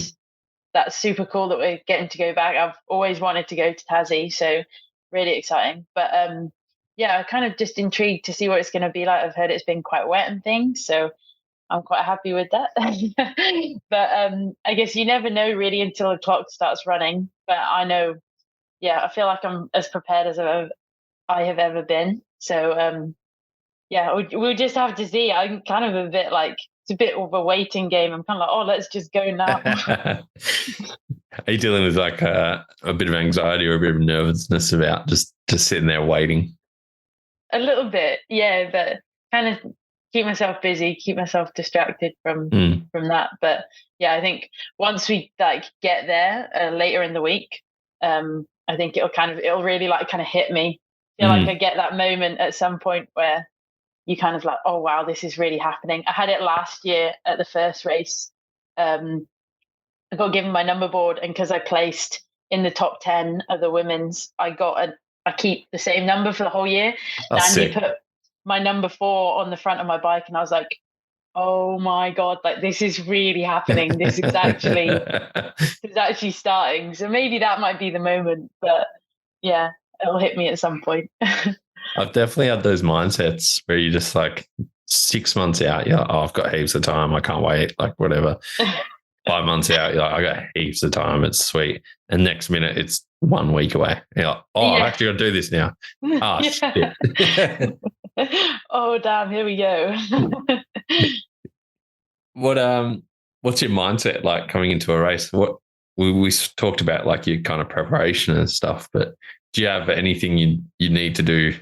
that's super cool that we're getting to go back. I've always wanted to go to Tassie, so really exciting. But I'm kind of just intrigued to see what it's going to be like. I've heard it's been quite wet and things, so I'm quite happy with that. But I guess you never know really until the clock starts running. But I know, I feel like I'm as prepared as I have ever been. So we'll just have to see. I'm kind of a bit like, it's a bit of a waiting game. I'm kind of like, oh, let's just go now. Are you dealing with like a bit of anxiety or a bit of nervousness about just sitting there waiting? A little bit, yeah, but kind of keep myself busy, keep myself distracted from that. But I think once we like get there later in the week, I think it'll really like kind of hit me. I feel like I get that moment at some point where you kind of like, oh wow, this is really happening. I had it last year at the first race. I got given my number board, and because I placed in the top 10 of the women's, I keep the same number for the whole year. That's and sick. you put my number 4 on the front of my bike, and I was like, oh my God, like this is really happening. This is actually starting. So maybe that might be the moment, but yeah, it'll hit me at some point. I've definitely had those mindsets where you just like 6 months out, you're like, oh, I've got heaps of time. I can't wait. Like whatever. 5 months out, you're like, I got heaps of time. It's sweet. And next minute, it's 1 week away. You're like, oh, I've actually got to do this now. Oh, shit. Oh, damn. Here we go. What's your mindset like coming into a race? What we talked about, like your kind of preparation and stuff, but do you have anything you need to do,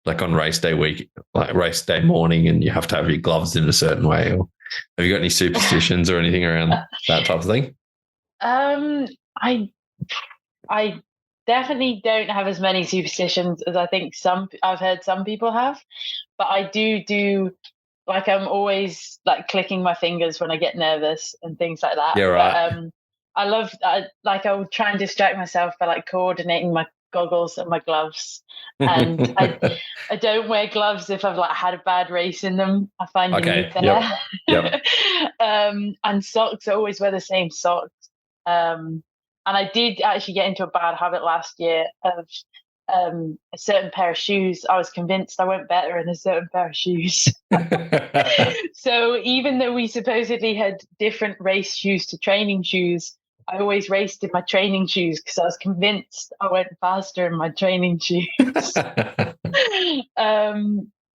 like on race day week, like race day morning, and you have to have your gloves in a certain way, or have you got any superstitions or anything around that type of thing? I definitely don't have as many superstitions as I think I've heard some people have, but I do like, I'm always like clicking my fingers when I get nervous and things like that. Yeah, right. But I'll try and distract myself by like coordinating my goggles and my gloves. And I don't wear gloves if I've like had a bad race in them. I find you need to. Yep. And socks, I always wear the same socks. And I did actually get into a bad habit last year of a certain pair of shoes. I was convinced I went better in a certain pair of shoes. So even though we supposedly had different race shoes to training shoes, I always raced in my training shoes because I was convinced I went faster in my training shoes. I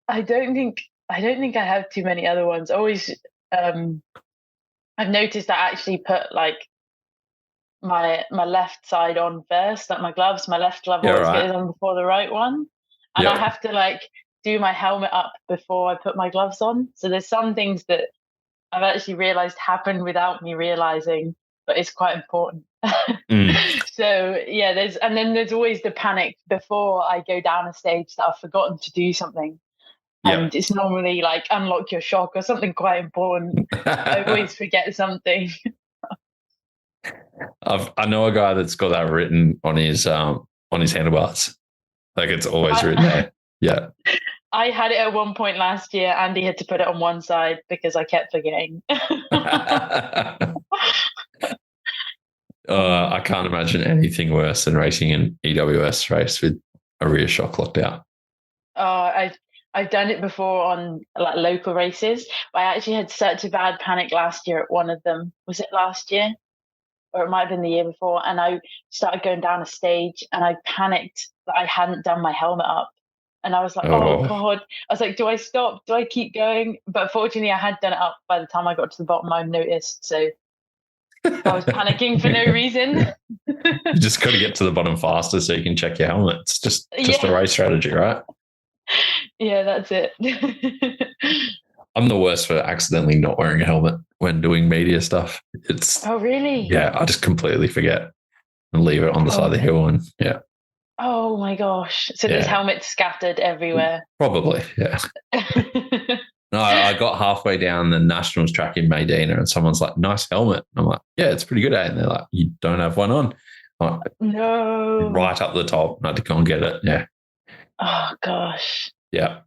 don't think I have too many other ones. Always, I've noticed I actually put like my left side on first, like my gloves. My left glove always goes on before the right one, and I have to like do my helmet up before I put my gloves on. So there's some things that I've actually realized happen without me realizing, but it's quite important. So yeah, there's always the panic before I go down a stage that I've forgotten to do something. And it's normally like unlock your shock or something quite important. I always forget something. I know a guy that's got that written on his handlebars. Like it's always written there. Yeah. I had it at one point last year. Andy had to put it on one side because I kept forgetting. I can't imagine anything worse than racing an EWS race with a rear shock locked out. I've done it before on like local races. I actually had such a bad panic last year at one of them. Was it last year? Or it might have been the year before. And I started going down a stage and I panicked that I hadn't done my helmet up. And I was like, oh God. I was like, do I stop? Do I keep going? But fortunately, I had done it up by the time I got to the bottom. I noticed. So I was panicking for no reason. You just got to get to the bottom faster so you can check your helmet. It's just a race strategy, right? Yeah, that's it. I'm the worst for accidentally not wearing a helmet when doing media stuff. Oh, really? Yeah, I just completely forget and leave it on the side of the hill. And yeah. Oh my gosh. So there's helmets scattered everywhere. Probably, yeah. No, I got halfway down the Nationals track in Medina and someone's like, nice helmet. I'm like, yeah, it's pretty good, eh? And they're like, you don't have one on. I'm like, no. Right up the top. I had to go and get it. Yeah. Oh gosh. Yeah.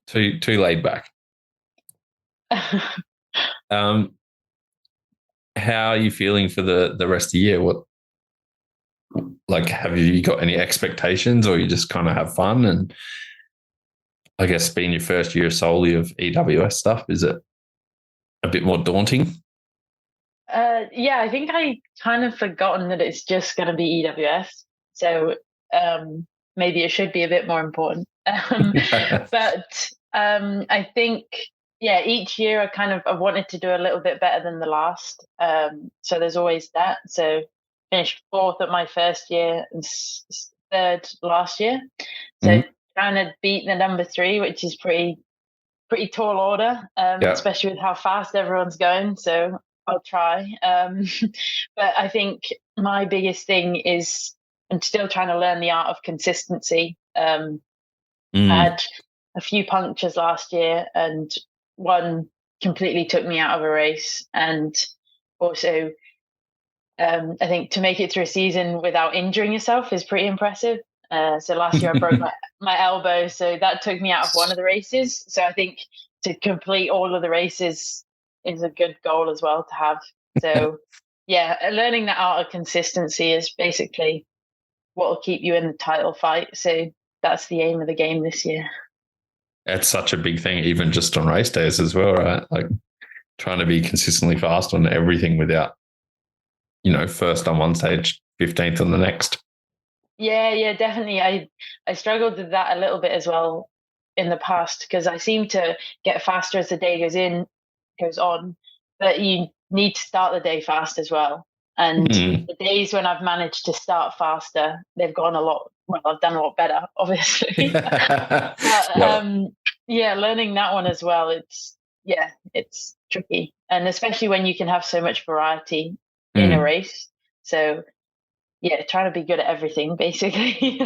Too laid back. How are you feeling for the rest of the year? Have you got any expectations, or you just kind of have fun? And I guess being your first year solely of EWS stuff, is it a bit more daunting? Yeah, I think I kind of forgotten that it's just going to be EWS. So maybe it should be a bit more important. But I think, yeah, each year I wanted to do a little bit better than the last. So there's always that. So finished 4th at my first year and 3rd last year. So trying to beat the number 3, which is pretty tall order, especially with how fast everyone's going. So I'll try. But I think my biggest thing is I'm still trying to learn the art of consistency. I had a few punctures last year and one completely took me out of a race. And also, I think to make it through a season without injuring yourself is pretty impressive. So last year I broke my elbow, so that took me out of one of the races. So I think to complete all of the races is a good goal as well to have. So yeah, learning that art of consistency is basically what will keep you in the title fight. So that's the aim of the game this year. It's such a big thing, even just on race days as well, right? Like trying to be consistently fast on everything without, first on one stage, 15th on the next. Yeah, definitely. I struggled with that a little bit as well in the past because I seem to get faster as the day goes on, but you need to start the day fast as well. And the days when I've managed to start faster, they've gone a lot. Well, I've done a lot better, obviously. But yeah, learning that one as well. It's tricky, and especially when you can have so much variety in a race. So yeah, trying to be good at everything, basically.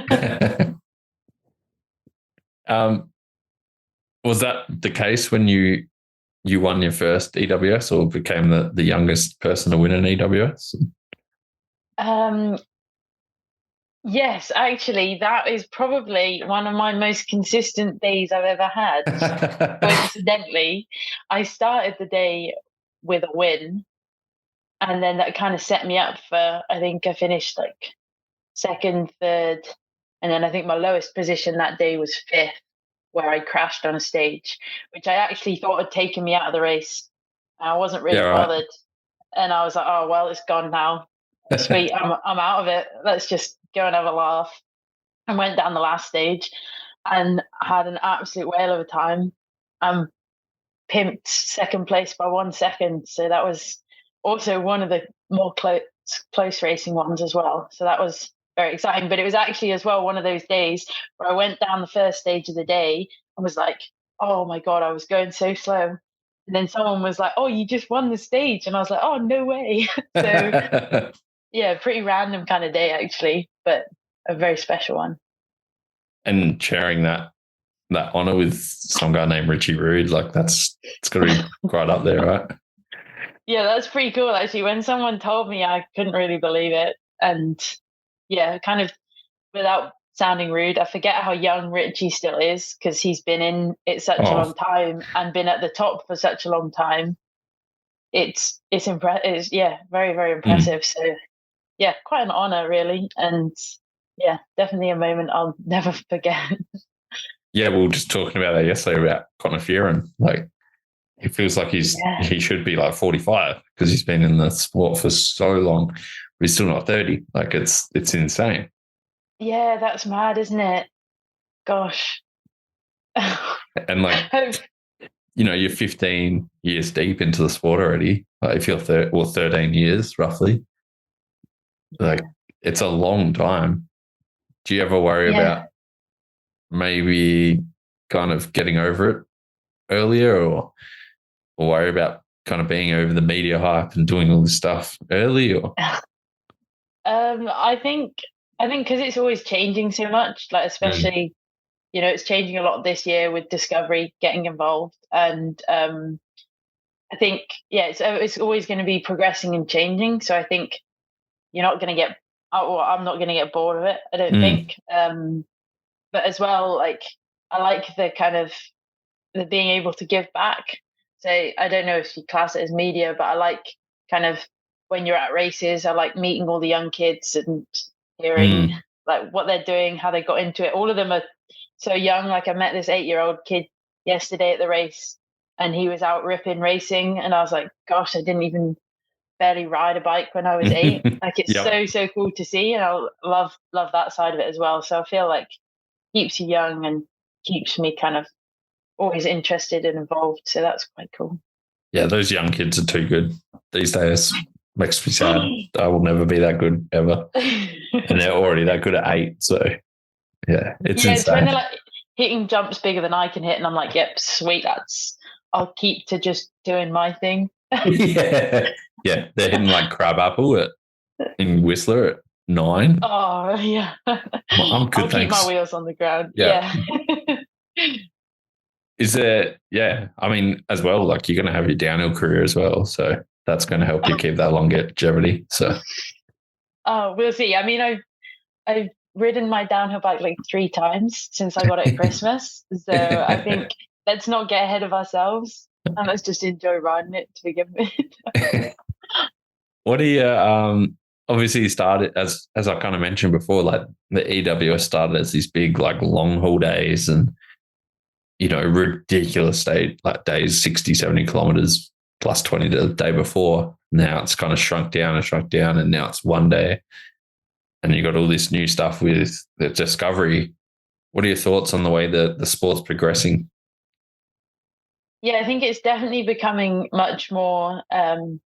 Was that the case when you won your first EWS or became the youngest person to win an EWS? Yes, actually, that is probably one of my most consistent days I've ever had. Coincidentally, I started the day with a win, and then that kind of set me up for, I think I finished like second, third, and then I think my lowest position that day was fifth, where I crashed on a stage, which I actually thought had taken me out of the race. I wasn't really bothered, and I was like, "Oh well, it's gone now. Sweet, I'm out of it. Let's just go and have a laugh." And went down the last stage, and had an absolute whale of a time. Pimped second place by 1 second, so that was also one of the more close racing ones as well. So that was very exciting. But it was actually as well one of those days where I went down the first stage of the day and was like, oh my God, I was going so slow. And then someone was like, oh, you just won the stage. And I was like, oh, no way. So yeah, pretty random kind of day actually, but a very special one. And sharing that honor with some guy named Richie Rude, like it's got to be right up there, right? Yeah, that's pretty cool actually. When someone told me, I couldn't really believe it. And yeah, kind of without sounding rude, I forget how young Richie still is because he's been in it such a long time and been at the top for such a long time. It's impressive. Yeah, very, very impressive. So yeah, quite an honor really. And yeah, definitely a moment I'll never forget. Yeah, we were just talking about that yesterday about Conor Fearon. Like, he feels like he should be like 45 because he's been in the sport for so long, but he's still not 30. Like, it's insane. Yeah, that's mad, isn't it? Gosh. And like, you're 15 years deep into the sport already. Like, if you're 13 years roughly, like it's a long time. Do you ever worry about maybe kind of getting over it earlier or worry about kind of being over the media hype and doing all this stuff early? Or I think because it's always changing so much, like especially it's changing a lot this year with Discovery getting involved, and I think it's always going to be progressing and changing. So I think you're not going to get I'm not going to get bored of it, I don't think. But as well, like I like the kind of the being able to give back. So I don't know if you class it as media, but I like kind of when you're at races, I like meeting all the young kids and hearing like what they're doing, how they got into it. All of them are so young. Like I met this 8-year-old kid yesterday at the race and he was out ripping racing. And I was like, gosh, I didn't even barely ride a bike when I was 8. Like it's so cool to see. And I love that side of it as well. So I feel like keeps you young and keeps me kind of always interested and involved. So that's quite cool. Yeah, those young kids are too good these days. Makes me sad. I will never be that good ever. And they're already that good at 8. So yeah, it's insane. It's when they're like hitting jumps bigger than I can hit. And I'm like, yep, sweet. I'll keep to just doing my thing. Yeah. They're hitting like crab apple in Whistler at 9. Oh yeah. I'm good, I'll keep my wheels on the ground. Yeah. Is there, I mean, as well, like you're going to have your downhill career as well. So that's going to help you keep that longevity. So. Oh, we'll see. I mean, I've ridden my downhill bike like 3 times since I got it at Christmas. So I think let's not get ahead of ourselves and let's just enjoy riding it to begin with. What do you obviously you started as I kind of mentioned before, like the EWS started as these big like long haul days and ridiculous days, 60, 70 kilometers plus 20 the day before. Now it's kind of shrunk down, and now it's one day. And you got all this new stuff with the Discovery. What are your thoughts on the way the sport's progressing? Yeah, I think it's definitely becoming much more kind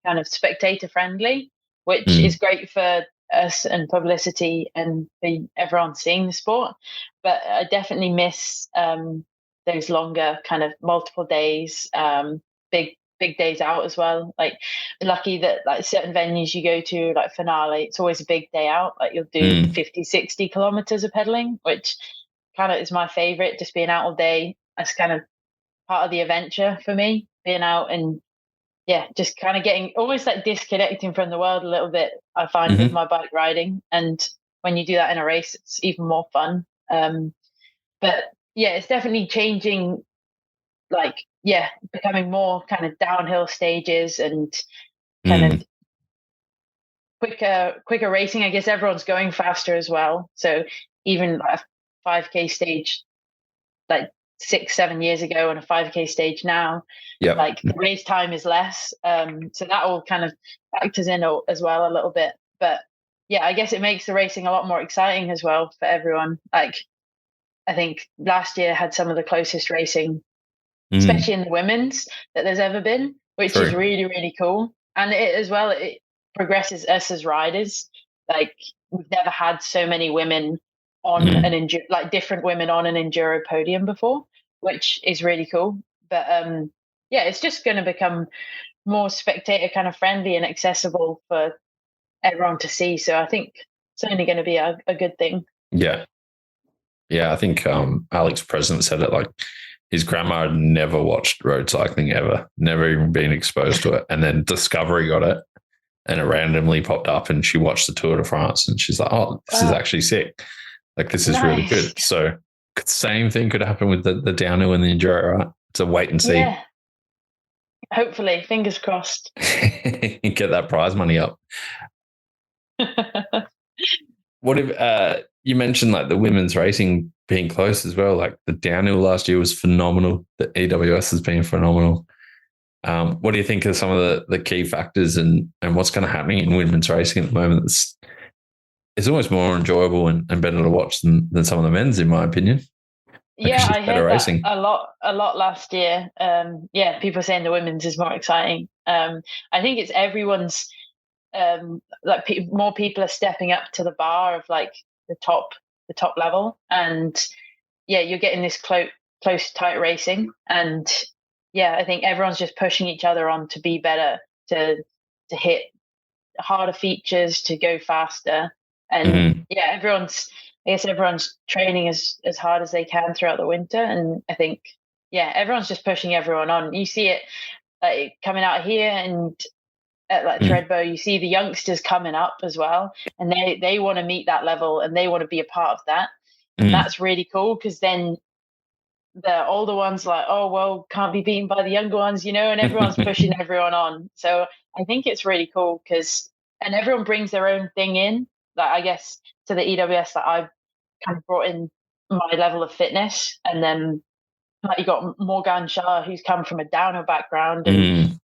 of spectator friendly, which is great for us and publicity and for everyone seeing the sport. But I definitely miss those longer kind of multiple days, big days out as well. Like lucky that like certain venues you go to, like Finale, it's always a big day out. Like you'll do 50, 60 kilometers of pedaling, which kind of is my favorite, just being out all day. That's kind of part of the adventure for me, being out and just kind of getting almost like disconnecting from the world a little bit, I find with my bike riding. And when you do that in a race, it's even more fun. But yeah, it's definitely changing, like, becoming more kind of downhill stages and kind of quicker racing. I guess everyone's going faster as well. So even like a 5K stage, like 6-7 years ago, and a 5K stage now, like the race time is less. So that all kind of factors in as well a little bit. But yeah, I guess it makes the racing a lot more exciting as well for everyone. Like I think last year had some of the closest racing, especially in the women's, that there's ever been, which is really, really cool. And it progresses us as riders. Like we've never had so many women on an like different women on an enduro podium before, which is really cool. But it's just going to become more spectator kind of friendly and accessible for everyone to see. So I think it's only going to be a good thing. Yeah. I think Alex President said it, like his grandma had never watched road cycling ever, never even been exposed to it. And then Discovery got it and it randomly popped up and she watched the Tour de France and she's like, oh, this is actually sick. Like, this is really good. So same thing could happen with the downhill and the enduro, right? It's a wait and see. Yeah. Hopefully, fingers crossed. Get that prize money up. What if you mentioned like the women's racing being close as well? Like the downhill last year was phenomenal. The EWS has been phenomenal. What do you think are some of the key factors and what's kind of happening in women's racing at the moment? It's almost more enjoyable and better to watch than some of the men's, in my opinion. Yeah, I heard that a lot last year. People saying the women's is more exciting. I think it's everyone's. More people are stepping up to the bar of like the top level, and you're getting this close tight racing, and I think everyone's just pushing each other on to be better, to hit harder features, to go faster, and everyone's training as hard as they can throughout the winter, and I think everyone's just pushing everyone on. You see it like coming out here and at like Threadbow, you see the youngsters coming up as well, and they want to meet that level and they want to be a part of that. And that's really cool because then the older ones like, oh, well, can't be beaten by the younger ones, and everyone's pushing everyone on. So I think it's really cool and everyone brings their own thing in. Like, I guess to the EWS, that I've kind of brought in my level of fitness, and then like you got Morgan Shah, who's come from a downhill background, and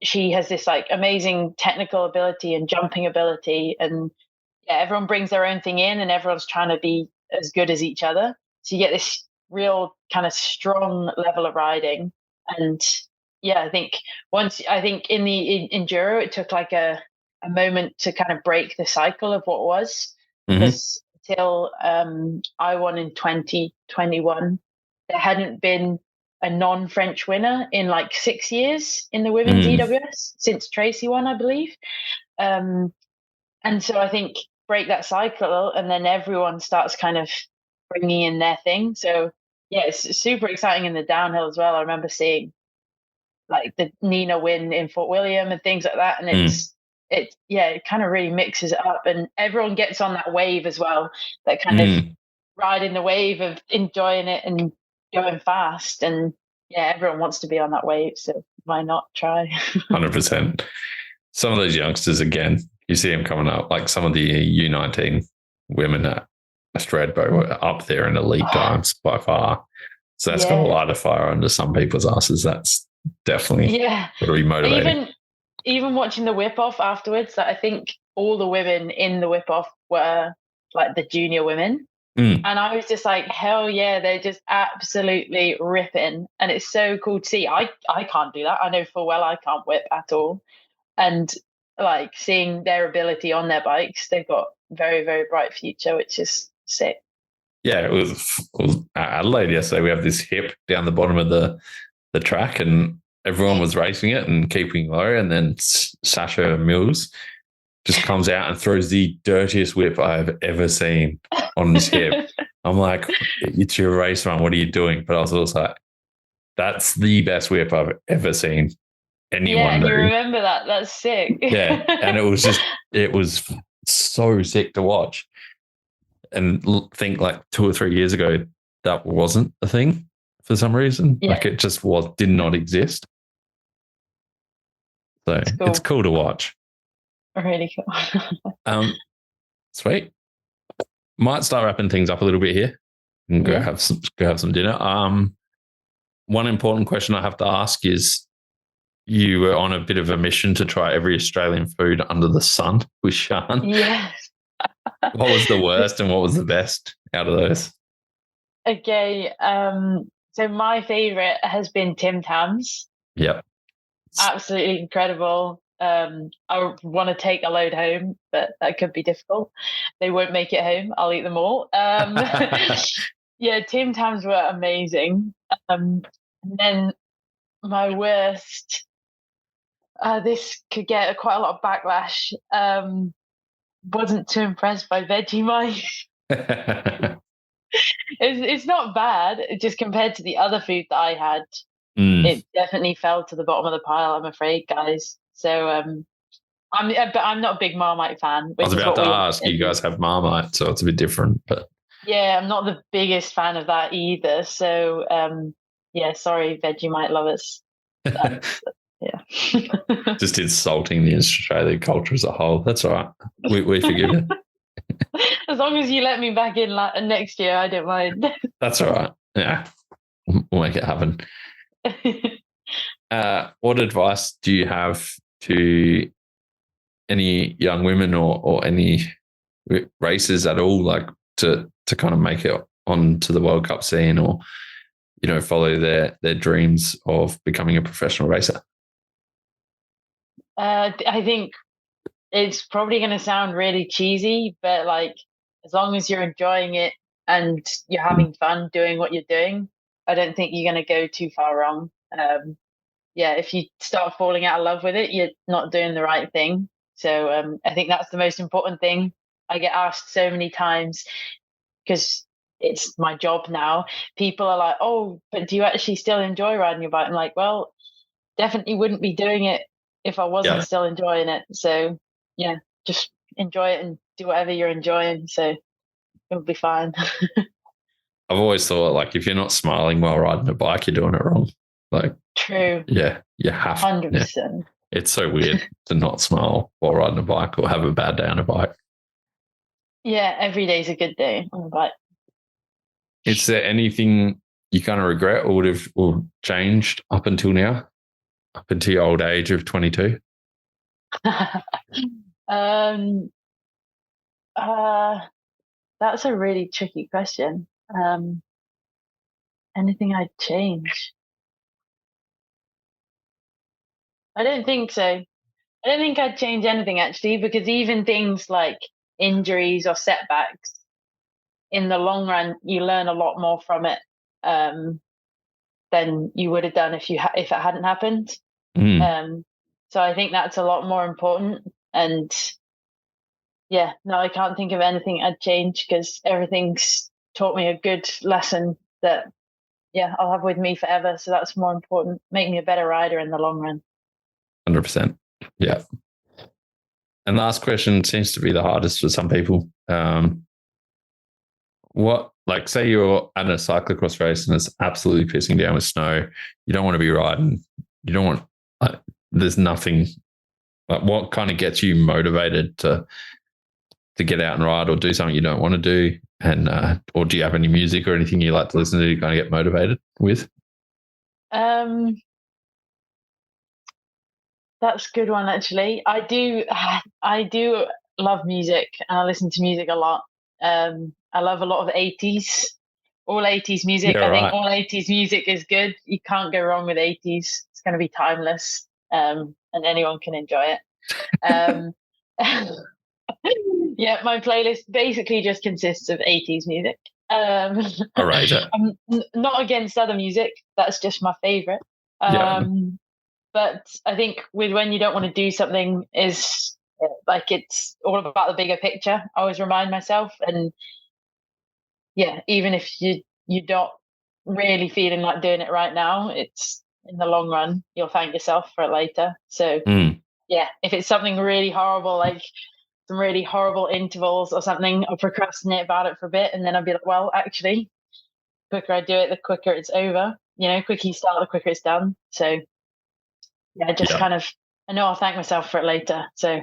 she has this like amazing technical ability and jumping ability, and everyone brings their own thing in and everyone's trying to be as good as each other. So you get this real kind of strong level of riding. And I think in the enduro, it took like a moment to kind of break the cycle of what was, because till I won in 2021, there hadn't been a non-French winner in like 6 years in the women's EWS since Tracy won, I believe. And so I think break that cycle and then everyone starts kind of bringing in their thing. So it's super exciting in the downhill as well. I remember seeing like the Nina win in Fort William and things like that. And it kind of really mixes it up, and everyone gets on that wave as well. That kind of riding the wave of enjoying it and going fast, and yeah, everyone wants to be on that wave. So why not try? 100%. Some of those youngsters, again, you see them coming up, like some of the U19 women at Stradbroke were up there in elite times by far. So that's got a lot of fire under some people's asses. That's definitely got to be motivating. Even watching the whip off afterwards, that I think all the women in the whip off were like the junior women. And I was just like, hell yeah, they're just absolutely ripping. And it's so cool to see. I can't do that. I know full well I can't whip at all. And like seeing their ability on their bikes, they've got very, very bright future, which is sick. Yeah, it was Adelaide yesterday. We have this hip down the bottom of the track, and everyone was racing it and keeping low. And then Sasha Mills just comes out and throws the dirtiest whip I've ever seen on this hip. I'm like, it's your race run. What are you doing? But I was also like, that's the best whip I've ever seen anyone do. You remember that? That's sick. Yeah, and it was so sick to watch. And think like 2 or 3 years ago, that wasn't a thing for some reason. Like it just did not exist. So it's cool to watch. Really cool. Sweet. Might start wrapping things up a little bit here and go have some dinner. One important question I have to ask is, you were on a bit of a mission to try every Australian food under the sun with Sean. Yes. What was the worst and what was the best out of those? Okay. So my favorite has been Tim Tams. Yep. Absolutely incredible. I want to take a load home, but that could be difficult. They won't make it home. I'll eat them all. Yeah, Tim Tams were amazing. And then my worst, this could get quite a lot of backlash. Wasn't too impressed by Vegemite. It's not bad. Just compared to the other food that I had, it definitely fell to the bottom of the pile, I'm afraid, guys. So I'm not a big Marmite fan. I was about to ask, you guys have Marmite, so it's a bit different, but yeah, I'm not the biggest fan of that either. So yeah, sorry, Vegemite lovers. Yeah. Just insulting the Australian culture as a whole. That's all right. We forgive you. As long as you let me back in next year, I don't mind. That's all right. Yeah, we'll make it happen. What advice do you have to any young women or any racers at all, like to kind of make it onto the World Cup scene, or follow their dreams of becoming a professional racer? I think it's probably going to sound really cheesy, but like, as long as you're enjoying it and you're having fun doing what you're doing, I don't think you're going to go too far wrong. Yeah, if you start falling out of love with it, you're not doing the right thing. So I think that's the most important thing. I get asked so many times, because it's my job now. People are like, oh, but do you actually still enjoy riding your bike? I'm like, well, definitely wouldn't be doing it if I wasn't still enjoying it. So yeah, just enjoy it and do whatever you're enjoying. So it'll be fine. I've always thought, like, if you're not smiling while riding a bike, you're doing it wrong. Like, true. Yeah, you have 100%. Yeah. It's so weird to not smile while riding a bike or have a bad day on a bike. Yeah, every day's a good day on a bike. Is there anything you kind of regret or would have changed up until now? Up until your old age of 22? That's a really tricky question. Anything I'd change? I don't think so. I don't think I'd change anything, actually, because even things like injuries or setbacks, in the long run, you learn a lot more from it than you would have done if it hadn't happened. So I think that's a lot more important. And yeah, no, I can't think of anything I'd change, because everything's taught me a good lesson that, yeah, I'll have with me forever. So that's more important. Make me a better rider in the long run. 100%. Yeah. And last question seems to be the hardest for some people. Say you're at a cyclocross race and it's absolutely pissing down with snow. You don't want to be riding. You don't want, there's nothing. What kind of gets you motivated to get out and ride or do something you don't want to do? And or do you have any music or anything you like to listen to kind of get motivated with? That's a good one, actually. I do love music, and I listen to music a lot. I love a lot of 80s, all 80s music. Yeah, I think right. all 80s music is good. You can't go wrong with 80s. It's going to be timeless, and anyone can enjoy it. Yeah, my playlist basically just consists of 80s music. All right. I'm not against other music. That's just my favorite. But I think with when you don't want to do something is like it's all about the bigger picture. I always remind myself, and yeah, even if you're not really feeling like doing it right now, it's in the long run you'll thank yourself for it later. So yeah, if it's something really horrible, like some really horrible intervals or something, I'll procrastinate about it for a bit, and then I'll be like, well, actually, the quicker I do it, the quicker it's over. Quicker you start, the quicker it's done. So yeah, kind of, I know I'll thank myself for it later. So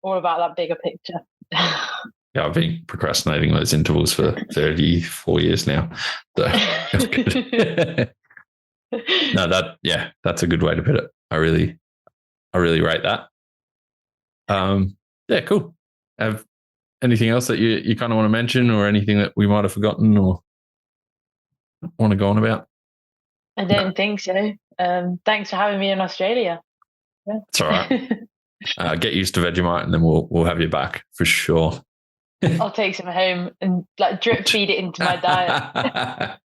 all about that bigger picture. Yeah, I've been procrastinating those intervals for 34 years now. So that's good. No, that's a good way to put it. I really rate that. Yeah, cool. Have anything else that you kind of want to mention, or anything that we might have forgotten or want to go on about? I don't think so. Thanks for having me in Australia. Yeah. It's all right. Get used to Vegemite, and then we'll have you back for sure. I'll take some home and like drip feed it into my diet.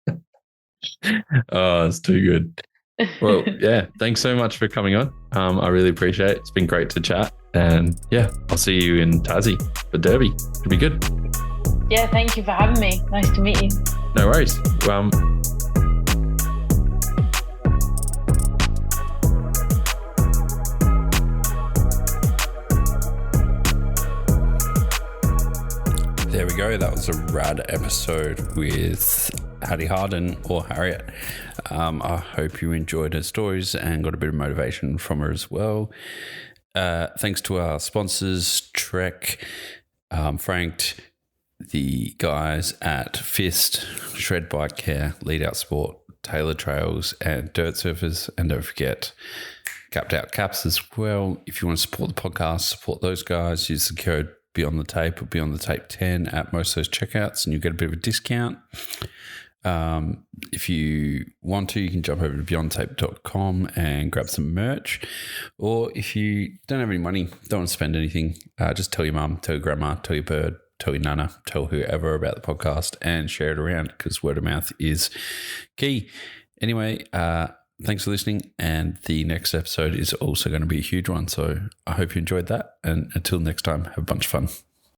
Oh, it's too good. Well, yeah, thanks so much for coming on. I really appreciate it. It's been great to chat. And yeah, I'll see you in Tassie for Derby. It'll be good. Yeah, thank you for having me. Nice to meet you. No worries. There we go. That was a rad episode with Hattie Harden, or Harriet. I hope you enjoyed her stories and got a bit of motivation from her as well. Thanks to our sponsors, Trek, Franked, the guys at Fist, Shred Bike Care, Lead Out Sport, Taylor Trails, and Dirt Surfers. And don't forget Capped Out Caps as well. If you want to support the podcast, support those guys. Use the code Beyond the Tape or Beyond the Tape 10 at most of those checkouts, and you get a bit of a discount. If you want to, you can jump over to beyondtape.com and grab some merch. Or if you don't have any money, don't want to spend anything, just tell your mum, tell your grandma, tell your bird, tell your nana, tell whoever about the podcast, and share it around, because word of mouth is key. Anyway, thanks for listening, and the next episode is also going to be a huge one, so I hope you enjoyed that, and until next time, have a bunch of fun.